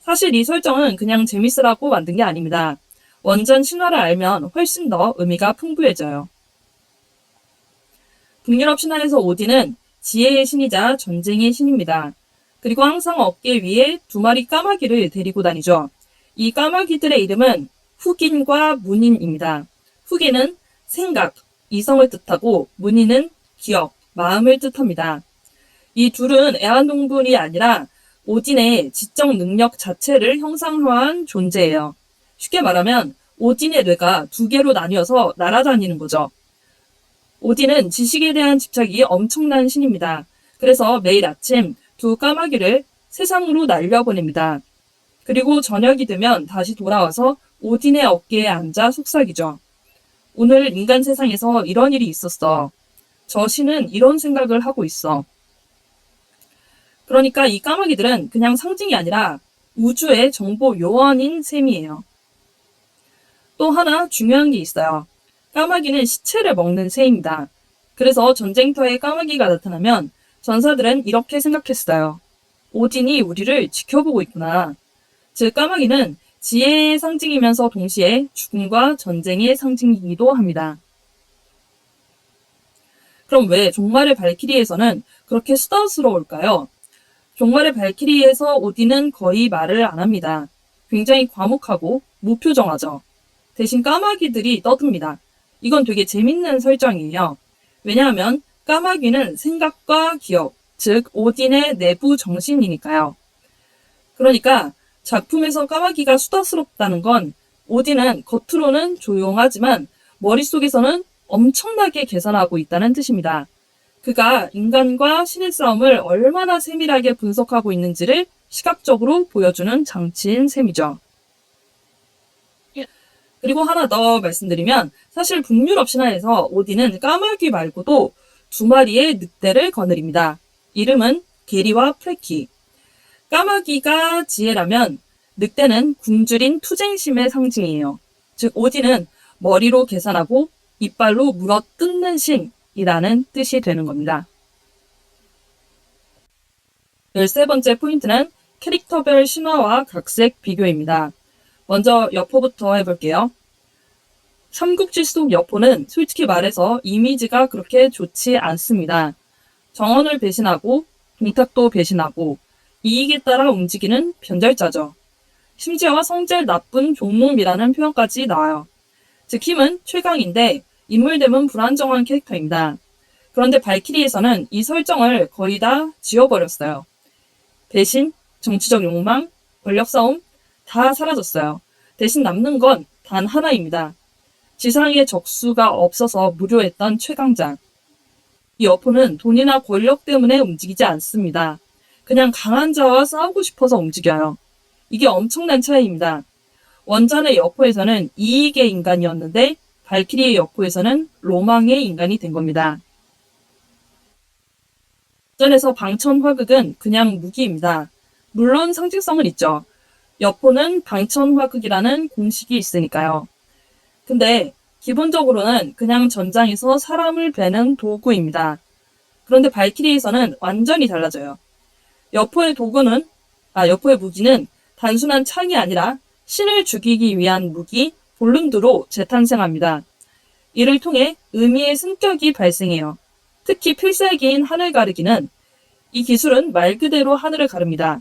사실 이 설정은 그냥 재밌으라고 만든 게 아닙니다. 원전 신화를 알면 훨씬 더 의미가 풍부해져요. 북유럽 신화에서 오딘은 지혜의 신이자 전쟁의 신입니다. 그리고 항상 어깨 위에 2마리 까마귀를 데리고 다니죠. 이 까마귀들의 이름은 후긴과 문인입니다. 후긴은 생각, 이성을 뜻하고 문인은 기억, 마음을 뜻합니다. 이 둘은 애완동물이 아니라 오딘의 지적 능력 자체를 형상화한 존재예요. 쉽게 말하면 오딘의 뇌가 두 개로 나뉘어서 날아다니는 거죠. 오딘은 지식에 대한 집착이 엄청난 신입니다. 그래서 매일 아침 두 까마귀를 세상으로 날려보냅니다. 그리고 저녁이 되면 다시 돌아와서 오딘의 어깨에 앉아 속삭이죠. 오늘 인간 세상에서 이런 일이 있었어. 저 신은 이런 생각을 하고 있어. 그러니까 이 까마귀들은 그냥 상징이 아니라 우주의 정보 요원인 셈이에요. 또 하나 중요한 게 있어요. 까마귀는 시체를 먹는 새입니다. 그래서 전쟁터에 까마귀가 나타나면 전사들은 이렇게 생각했어요. 오딘이 우리를 지켜보고 있구나. 즉 까마귀는 지혜의 상징이면서 동시에 죽음과 전쟁의 상징이기도 합니다. 그럼 왜 종말의 발키리에서는 그렇게 수다스러울까요? 종말의 발키리에서 오딘은 거의 말을 안 합니다. 굉장히 과묵하고 무표정하죠. 대신 까마귀들이 떠듭니다. 이건 되게 재밌는 설정이에요. 왜냐하면 까마귀는 생각과 기억, 즉 오딘의 내부 정신이니까요. 그러니까 작품에서 까마귀가 수다스럽다는 건 오딘은 겉으로는 조용하지만 머릿속에서는 엄청나게 계산하고 있다는 뜻입니다. 그가 인간과 신의 싸움을 얼마나 세밀하게 분석하고 있는지를 시각적으로 보여주는 장치인 셈이죠. 그리고 하나 더 말씀드리면 사실 북유럽 신화에서 오딘은 까마귀 말고도 두 마리의 늑대를 거느립니다. 이름은 게리와 프레키. 까마귀가 지혜라면 늑대는 굶주린 투쟁심의 상징이에요. 즉 오딘은 머리로 계산하고 이빨로 물어 뜯는 신이라는 뜻이 되는 겁니다. 13번째 포인트는 캐릭터별 신화와 각색 비교입니다. 먼저 여포부터 해볼게요. 삼국지 속 여포는 솔직히 말해서 이미지가 그렇게 좋지 않습니다. 정언을 배신하고 동탁도 배신하고 이익에 따라 움직이는 변절자죠. 심지어 성질 나쁜 종놈이라는 표현까지 나와요. 즉 힘은 최강인데 인물됨은 불안정한 캐릭터입니다. 그런데 발키리에서는 이 설정을 거의 다 지워버렸어요. 배신, 정치적 욕망, 권력 싸움 다 사라졌어요. 대신 남는 건 단 하나입니다. 지상에 적수가 없어서 무료했던 최강자. 이 여포는 돈이나 권력 때문에 움직이지 않습니다. 그냥 강한 자와 싸우고 싶어서 움직여요. 이게 엄청난 차이입니다. 원전의 여포에서는 이익의 인간이었는데 발키리의 여포에서는 로망의 인간이 된 겁니다. 원전에서 방천화극은 그냥 무기입니다. 물론 상징성은 있죠. 여포는 방천화극이라는 공식이 있으니까요. 근데 기본적으로는 그냥 전장에서 사람을 베는 도구입니다. 그런데 발키리에서는 완전히 달라져요. 여포의 무기는 단순한 창이 아니라 신을 죽이기 위한 무기 볼룬드로 재탄생합니다. 이를 통해 의미의 승격이 발생해요. 특히 필살기인 하늘 가르기는 이 기술은 말 그대로 하늘을 가릅니다.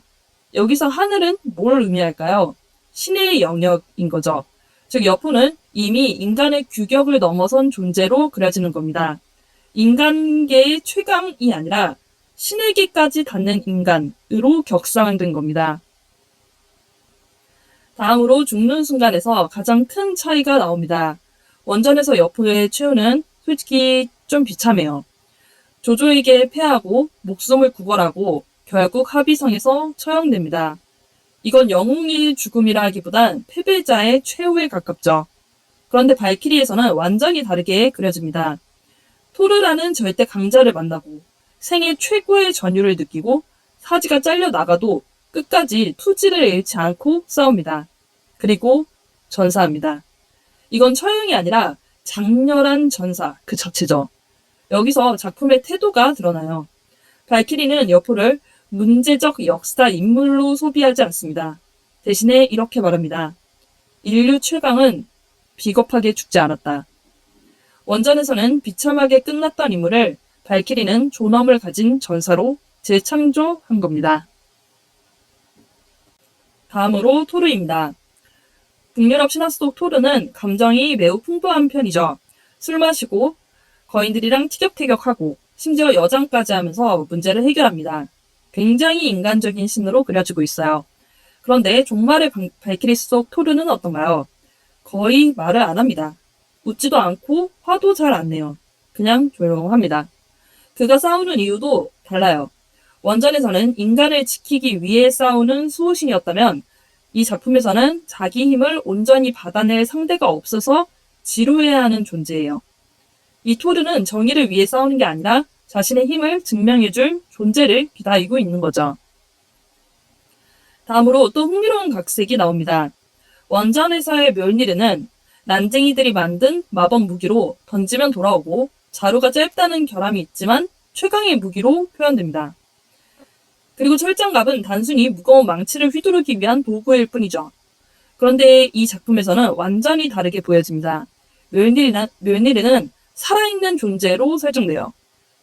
여기서 하늘은 뭘 의미할까요? 신의 영역인 거죠. 즉 여포는 이미 인간의 규격을 넘어선 존재로 그려지는 겁니다. 인간계의 최강이 아니라 신에게까지 닿는 인간으로 격상된 겁니다. 다음으로 죽는 순간에서 가장 큰 차이가 나옵니다. 원전에서 여포의 최후는 솔직히 좀 비참해요. 조조에게 패하고 목숨을 구걸하고 결국 합의성에서 처형됩니다. 이건 영웅의 죽음이라 하기보단 패배자의 최후에 가깝죠. 그런데 발키리에서는 완전히 다르게 그려집니다. 토르라는 절대 강자를 만나고 생애 최고의 전율을 느끼고 사지가 잘려 나가도 끝까지 투지를 잃지 않고 싸웁니다. 그리고 전사합니다. 이건 처형이 아니라 장렬한 전사 그 자체죠. 여기서 작품의 태도가 드러나요. 발키리는 여포를 문제적 역사 인물로 소비하지 않습니다. 대신에 이렇게 말합니다. 인류 최강은 비겁하게 죽지 않았다. 원전에서는 비참하게 끝났던 인물을 발키리는 존엄을 가진 전사로 재창조한 겁니다. 다음으로 토르입니다. 북유럽 신화 속 토르는 감정이 매우 풍부한 편이죠. 술 마시고 거인들이랑 티격태격하고 심지어 여장까지 하면서 문제를 해결합니다. 굉장히 인간적인 신으로 그려지고 있어요. 그런데 종말의 발키리 속 토르는 어떤가요? 거의 말을 안 합니다. 웃지도 않고 화도 잘 안 내요. 그냥 조용합니다. 그가 싸우는 이유도 달라요. 원전에서는 인간을 지키기 위해 싸우는 수호신이었다면 이 작품에서는 자기 힘을 온전히 받아낼 상대가 없어서 지루해하는 존재예요. 이 토르는 정의를 위해 싸우는 게 아니라 자신의 힘을 증명해줄 존재를 기다리고 있는 거죠. 다음으로 또 흥미로운 각색이 나옵니다. 원전에서의 멸니르는 난쟁이들이 만든 마법 무기로 던지면 돌아오고 자루가 짧다는 결함이 있지만 최강의 무기로 표현됩니다. 그리고 철장갑은 단순히 무거운 망치를 휘두르기 위한 도구일 뿐이죠. 그런데 이 작품에서는 완전히 다르게 보여집니다. 멸니르는 살아있는 존재로 설정돼요.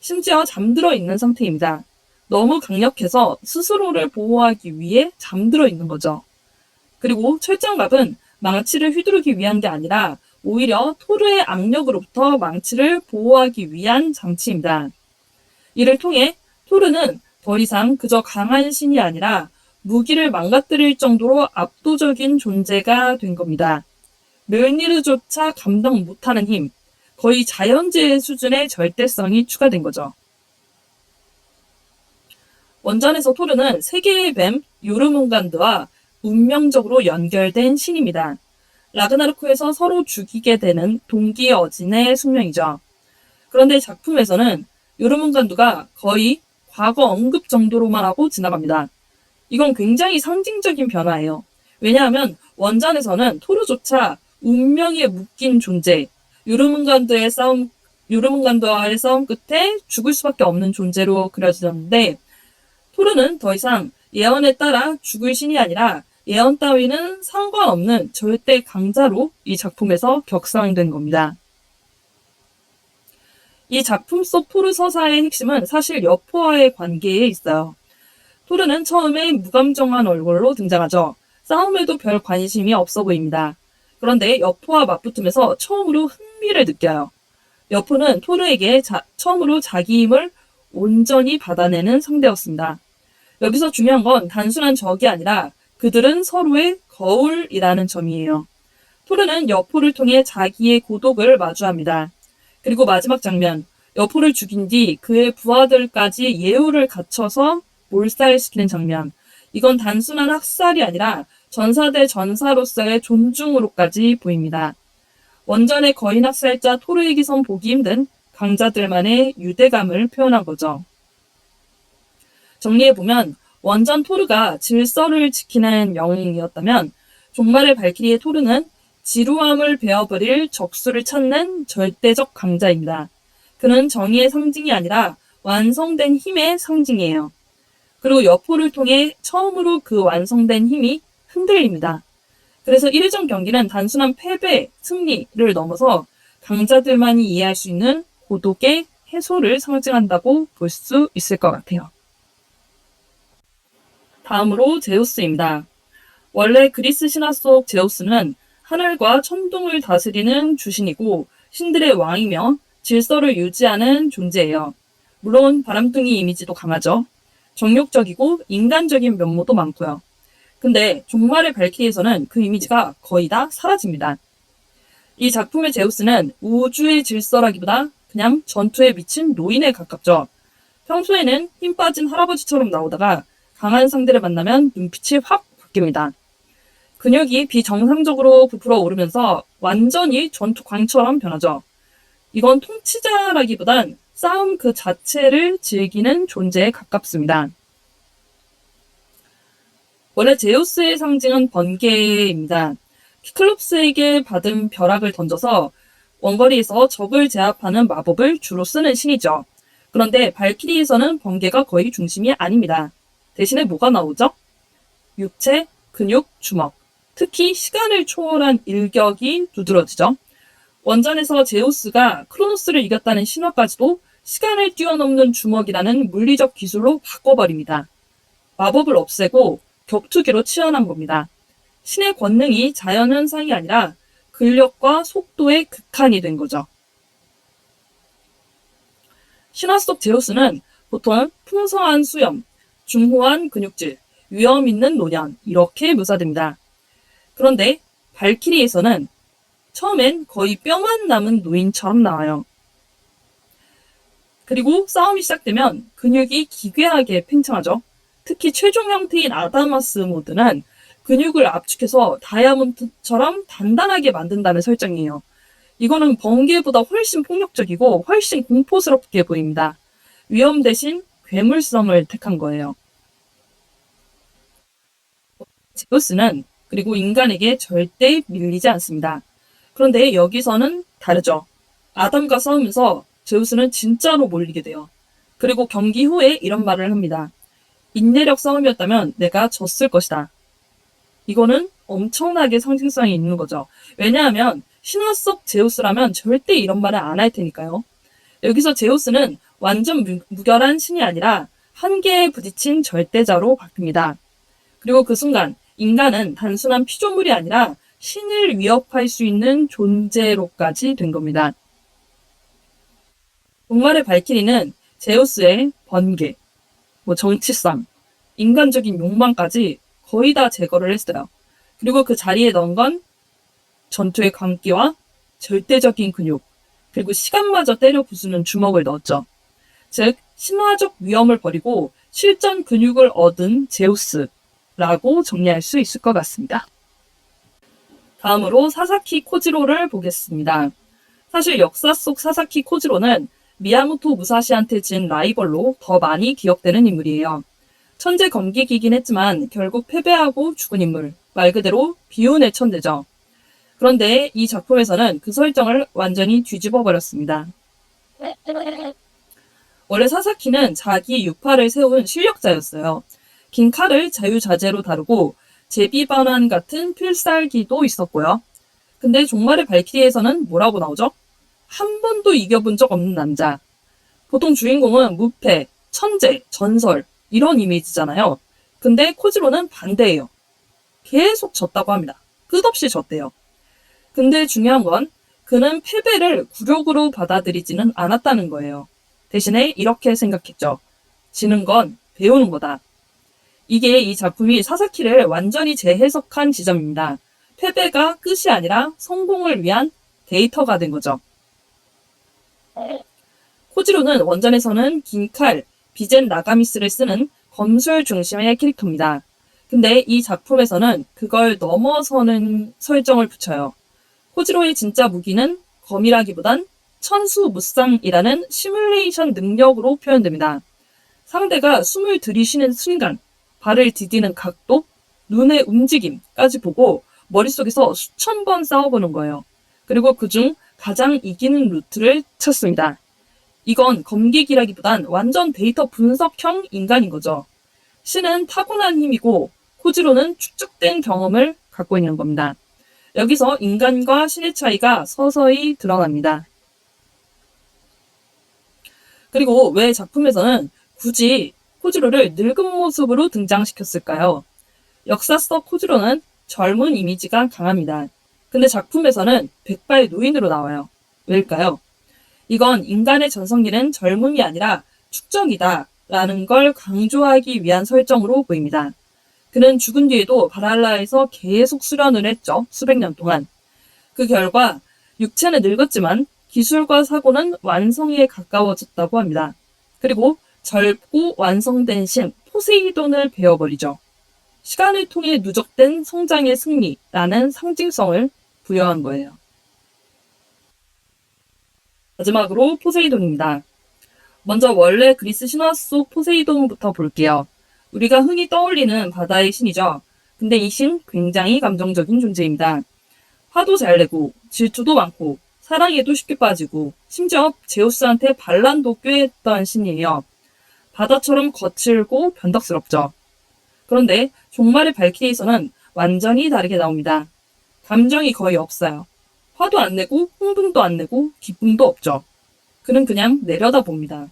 심지어 잠들어 있는 상태입니다. 너무 강력해서 스스로를 보호하기 위해 잠들어 있는 거죠. 그리고 철장갑은 망치를 휘두르기 위한 게 아니라 오히려 토르의 악력으로부터 망치를 보호하기 위한 장치입니다. 이를 통해 토르는 더 이상 그저 강한 신이 아니라 무기를 망가뜨릴 정도로 압도적인 존재가 된 겁니다. 멸니르조차 감당 못하는 힘, 거의 자연재해 수준의 절대성이 추가된 거죠. 원전에서 토르는 세계의 뱀 요르문간드와 운명적으로 연결된 신입니다. 라그나로크에서 서로 죽이게 되는 동기어진의 숙명이죠. 그런데 작품에서는 요르문간드가 거의 과거 언급 정도로만 하고 지나갑니다. 이건 굉장히 상징적인 변화예요. 왜냐하면 원전에서는 토르조차 운명에 묶인 존재, 요르문간드와의 싸움 끝에 죽을 수밖에 없는 존재로 그려졌는데 토르는 더 이상 예언에 따라 죽을 신이 아니라 예언 따위는 상관없는 절대 강자로 이 작품에서 격상된 겁니다. 이 작품 속 토르 서사의 핵심은 사실 여포와의 관계에 있어요. 토르는 처음에 무감정한 얼굴로 등장하죠. 싸움에도 별 관심이 없어 보입니다. 그런데 여포와 맞붙으면서 처음으로 흥미를 느껴요. 여포는 토르에게 처음으로 자기 힘을 온전히 받아내는 상대였습니다. 여기서 중요한 건 단순한 적이 아니라 그들은 서로의 거울이라는 점이에요. 토르는 여포를 통해 자기의 고독을 마주합니다. 그리고 마지막 장면, 여포를 죽인 뒤 그의 부하들까지 예우를 갖춰서 몰살시키는 장면. 이건 단순한 학살이 아니라 전사 대 전사로서의 존중으로까지 보입니다. 원전의 거인 학살자 토르에게선 보기 힘든 강자들만의 유대감을 표현한 거죠. 정리해보면 원전 토르가 질서를 지키는 영웅이었다면 종말의 발키리의 토르는 지루함을 베어버릴 적수를 찾는 절대적 강자입니다. 그는 정의의 상징이 아니라 완성된 힘의 상징이에요. 그리고 여포를 통해 처음으로 그 완성된 힘이 흔들립니다. 그래서 1회전 경기는 단순한 패배, 승리를 넘어서 강자들만이 이해할 수 있는 고독의 해소를 상징한다고 볼 수 있을 것 같아요. 다음으로 제우스입니다. 원래 그리스 신화 속 제우스는 하늘과 천둥을 다스리는 주신이고 신들의 왕이며 질서를 유지하는 존재예요. 물론 바람둥이 이미지도 강하죠. 정욕적이고 인간적인 면모도 많고요. 근데 종말의 발키리에서는 그 이미지가 거의 다 사라집니다. 이 작품의 제우스는 우주의 질서라기보다 그냥 전투에 미친 노인에 가깝죠. 평소에는 힘 빠진 할아버지처럼 나오다가 강한 상대를 만나면 눈빛이 확 바뀝니다. 근육이 비정상적으로 부풀어 오르면서 완전히 전투광처럼 변하죠. 이건 통치자라기보단 싸움 그 자체를 즐기는 존재에 가깝습니다. 원래 제우스의 상징은 번개입니다. 키클롭스에게 받은 벼락을 던져서 원거리에서 적을 제압하는 마법을 주로 쓰는 신이죠. 그런데 발키리에서는 번개가 거의 중심이 아닙니다. 대신에 뭐가 나오죠? 육체, 근육, 주먹. 특히 시간을 초월한 일격이 두드러지죠. 원전에서 제우스가 크로노스를 이겼다는 신화까지도 시간을 뛰어넘는 주먹이라는 물리적 기술로 바꿔버립니다. 마법을 없애고 격투기로 치환한 겁니다. 신의 권능이 자연현상이 아니라 근력과 속도의 극한이 된 거죠. 신화 속 제우스는 보통 풍성한 수염, 중후한 근육질, 위험 있는 노년 이렇게 묘사됩니다. 그런데 발키리에서는 처음엔 거의 뼈만 남은 노인처럼 나와요. 그리고 싸움이 시작되면 근육이 기괴하게 팽창하죠. 특히 최종 형태인 아다마스 모드는 근육을 압축해서 다이아몬드처럼 단단하게 만든다는 설정이에요. 이거는 번개보다 훨씬 폭력적이고 훨씬 공포스럽게 보입니다. 위험 대신 괴물성을 택한 거예요. 제우스는 그리고 인간에게 절대 밀리지 않습니다. 그런데 여기서는 다르죠. 아담과 싸우면서 제우스는 진짜로 몰리게 돼요. 그리고 경기 후에 이런 말을 합니다. 인내력 싸움이었다면 내가 졌을 것이다. 이거는 엄청나게 상징성이 있는 거죠. 왜냐하면 신화 속 제우스라면 절대 이런 말을 안 할 테니까요. 여기서 제우스는 완전 무결한 신이 아니라 한계에 부딪힌 절대자로 바뀝니다. 그리고 그 순간 인간은 단순한 피조물이 아니라 신을 위협할 수 있는 존재로까지 된 겁니다. 종말의 발키리는 제우스의 번개, 정치성, 인간적인 욕망까지 거의 다 제거를 했어요. 그리고 그 자리에 넣은 건 전투의 광기와 절대적인 근육, 그리고 시간마저 때려 부수는 주먹을 넣었죠. 즉, 신화적 위험을 버리고 실전 근육을 얻은 제우스라고 정리할 수 있을 것 같습니다. 다음으로 사사키 코지로를 보겠습니다. 사실 역사 속 사사키 코지로는 미야모토 무사시한테 진 라이벌로 더 많이 기억되는 인물이에요. 천재 검객이긴 했지만 결국 패배하고 죽은 인물, 말 그대로 비운의 천재죠. 그런데 이 작품에서는 그 설정을 완전히 뒤집어 버렸습니다. 원래 사사키는 자기 유파를 세운 실력자였어요. 긴 칼을 자유자재로 다루고 제비반환 같은 필살기도 있었고요. 근데 종말의 발키리에서는 뭐라고 나오죠? 한 번도 이겨본 적 없는 남자. 보통 주인공은 무패, 천재, 전설 이런 이미지잖아요. 근데 코지로는 반대예요. 계속 졌다고 합니다. 끝없이 졌대요. 근데 중요한 건 그는 패배를 굴욕으로 받아들이지는 않았다는 거예요. 대신에 이렇게 생각했죠. 지는 건 배우는 거다. 이게 이 작품이 사사키를 완전히 재해석한 지점입니다. 패배가 끝이 아니라 성공을 위한 데이터가 된 거죠. 코지로는 원전에서는 긴 칼, 비젠 나가미스를 쓰는 검술 중심의 캐릭터입니다. 근데 이 작품에서는 그걸 넘어서는 설정을 붙여요. 코지로의 진짜 무기는 검이라기보단 천수무쌍이라는 시뮬레이션 능력으로 표현됩니다. 상대가 숨을 들이쉬는 순간, 발을 디디는 각도, 눈의 움직임까지 보고 머릿속에서 수천 번 싸워보는 거예요. 그리고 그중 가장 이기는 루트를 찾습니다. 이건 검객이라기보단 완전 데이터 분석형 인간인 거죠. 신은 타고난 힘이고 코지로는 축적된 경험을 갖고 있는 겁니다. 여기서 인간과 신의 차이가 서서히 드러납니다. 그리고 왜 작품에서는 굳이 코지로를 늙은 모습으로 등장시켰을까요? 역사 속 코지로는 젊은 이미지가 강합니다. 근데 작품에서는 백발 노인으로 나와요. 왜일까요? 이건 인간의 전성기는 젊음이 아니라 축적이다 라는 걸 강조하기 위한 설정으로 보입니다. 그는 죽은 뒤에도 바랄라에서 계속 수련을 했죠. 수백 년 동안. 그 결과 육체는 늙었지만 기술과 사고는 완성에 가까워졌다고 합니다. 그리고 젊고 완성된 신 포세이돈을 베어버리죠. 시간을 통해 누적된 성장의 승리라는 상징성을 부여한 거예요. 마지막으로 포세이돈입니다. 먼저 원래 그리스 신화 속 포세이돈부터 볼게요. 우리가 흔히 떠올리는 바다의 신이죠. 근데 이 신 굉장히 감정적인 존재입니다. 화도 잘 내고 질투도 많고 사랑에도 쉽게 빠지고 심지어 제우스한테 반란도 꾀했던 신이에요. 바다처럼 거칠고 변덕스럽죠. 그런데 종말의 발키리에서는 완전히 다르게 나옵니다. 감정이 거의 없어요. 화도 안 내고 흥분도 안 내고 기쁨도 없죠. 그는 그냥 내려다봅니다.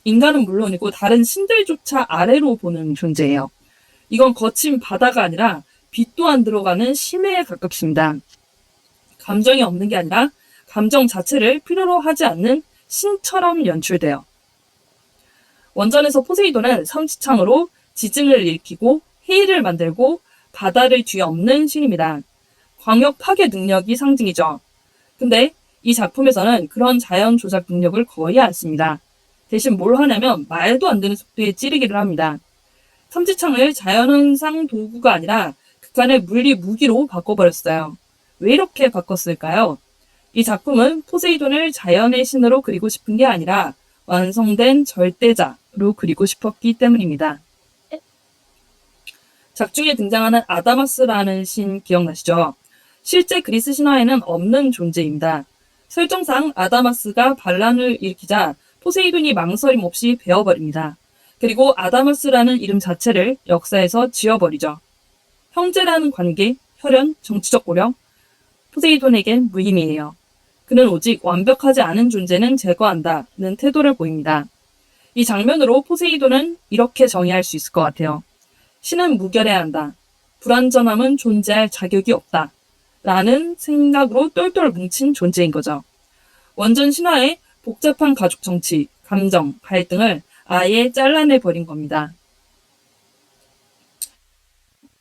인간은 물론이고 다른 신들조차 아래로 보는 존재예요. 이건 거친 바다가 아니라 빛도 안 들어가는 심해에 가깝습니다. 감정이 없는 게 아니라 감정 자체를 필요로 하지 않는 신처럼 연출돼요. 원전에서 포세이돈은 삼지창으로 지진을 일으키고 해일을 만들고 바다를 뒤엎는 신입니다. 광역 파괴 능력이 상징이죠. 근데 이 작품에서는 그런 자연 조작 능력을 거의 안 씁니다. 대신 뭘 하냐면 말도 안 되는 속도에 찌르기를 합니다. 삼지창을 자연현상 도구가 아니라 극한의 물리 무기로 바꿔버렸어요. 왜 이렇게 바꿨을까요? 이 작품은 포세이돈을 자연의 신으로 그리고 싶은 게 아니라 완성된 절대자로 그리고 싶었기 때문입니다. 작중에 등장하는 아다마스라는 신 기억나시죠? 실제 그리스 신화에는 없는 존재입니다. 설정상 아다마스가 반란을 일으키자 포세이돈이 망설임 없이 베어버립니다. 그리고 아다마스라는 이름 자체를 역사에서 지워버리죠. 형제라는 관계, 혈연, 정치적 고려, 포세이돈에겐 무의미해요. 그는 오직 완벽하지 않은 존재는 제거한다는 태도를 보입니다. 이 장면으로 포세이돈은 이렇게 정의할 수 있을 것 같아요. 신은 무결해야 한다. 불완전함은 존재할 자격이 없다. 라는 생각으로 똘똘 뭉친 존재인 거죠. 원전 신화의 복잡한 가족 정치, 감정, 갈등을 아예 잘라내버린 겁니다.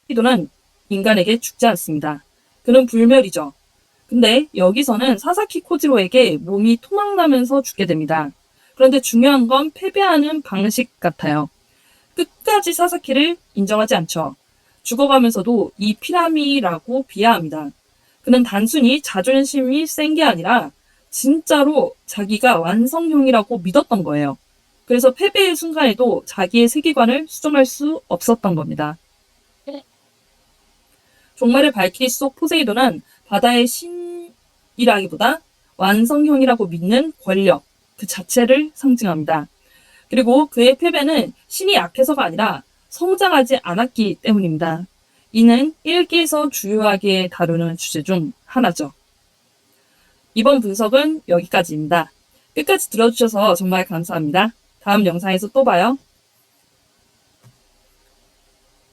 포세이돈은 인간에게 죽지 않습니다. 그는 불멸이죠. 근데 여기서는 사사키 코지로에게 몸이 토막나면서 죽게 됩니다. 그런데 중요한 건 패배하는 방식 같아요. 끝까지 사사키를 인정하지 않죠. 죽어가면서도 이 피라미라고 비하합니다. 그는 단순히 자존심이 센 게 아니라 진짜로 자기가 완성형이라고 믿었던 거예요. 그래서 패배의 순간에도 자기의 세계관을 수정할 수 없었던 겁니다. 종말의 발키리 속 포세이돈은 바다의 신이라기보다 완성형이라고 믿는 권력 그 자체를 상징합니다. 그리고 그의 패배는 신이 약해서가 아니라 성장하지 않았기 때문입니다. 이는 1기에서 주요하게 다루는 주제 중 하나죠. 이번 분석은 여기까지입니다. 끝까지 들어주셔서 정말 감사합니다. 다음 영상에서 또 봐요.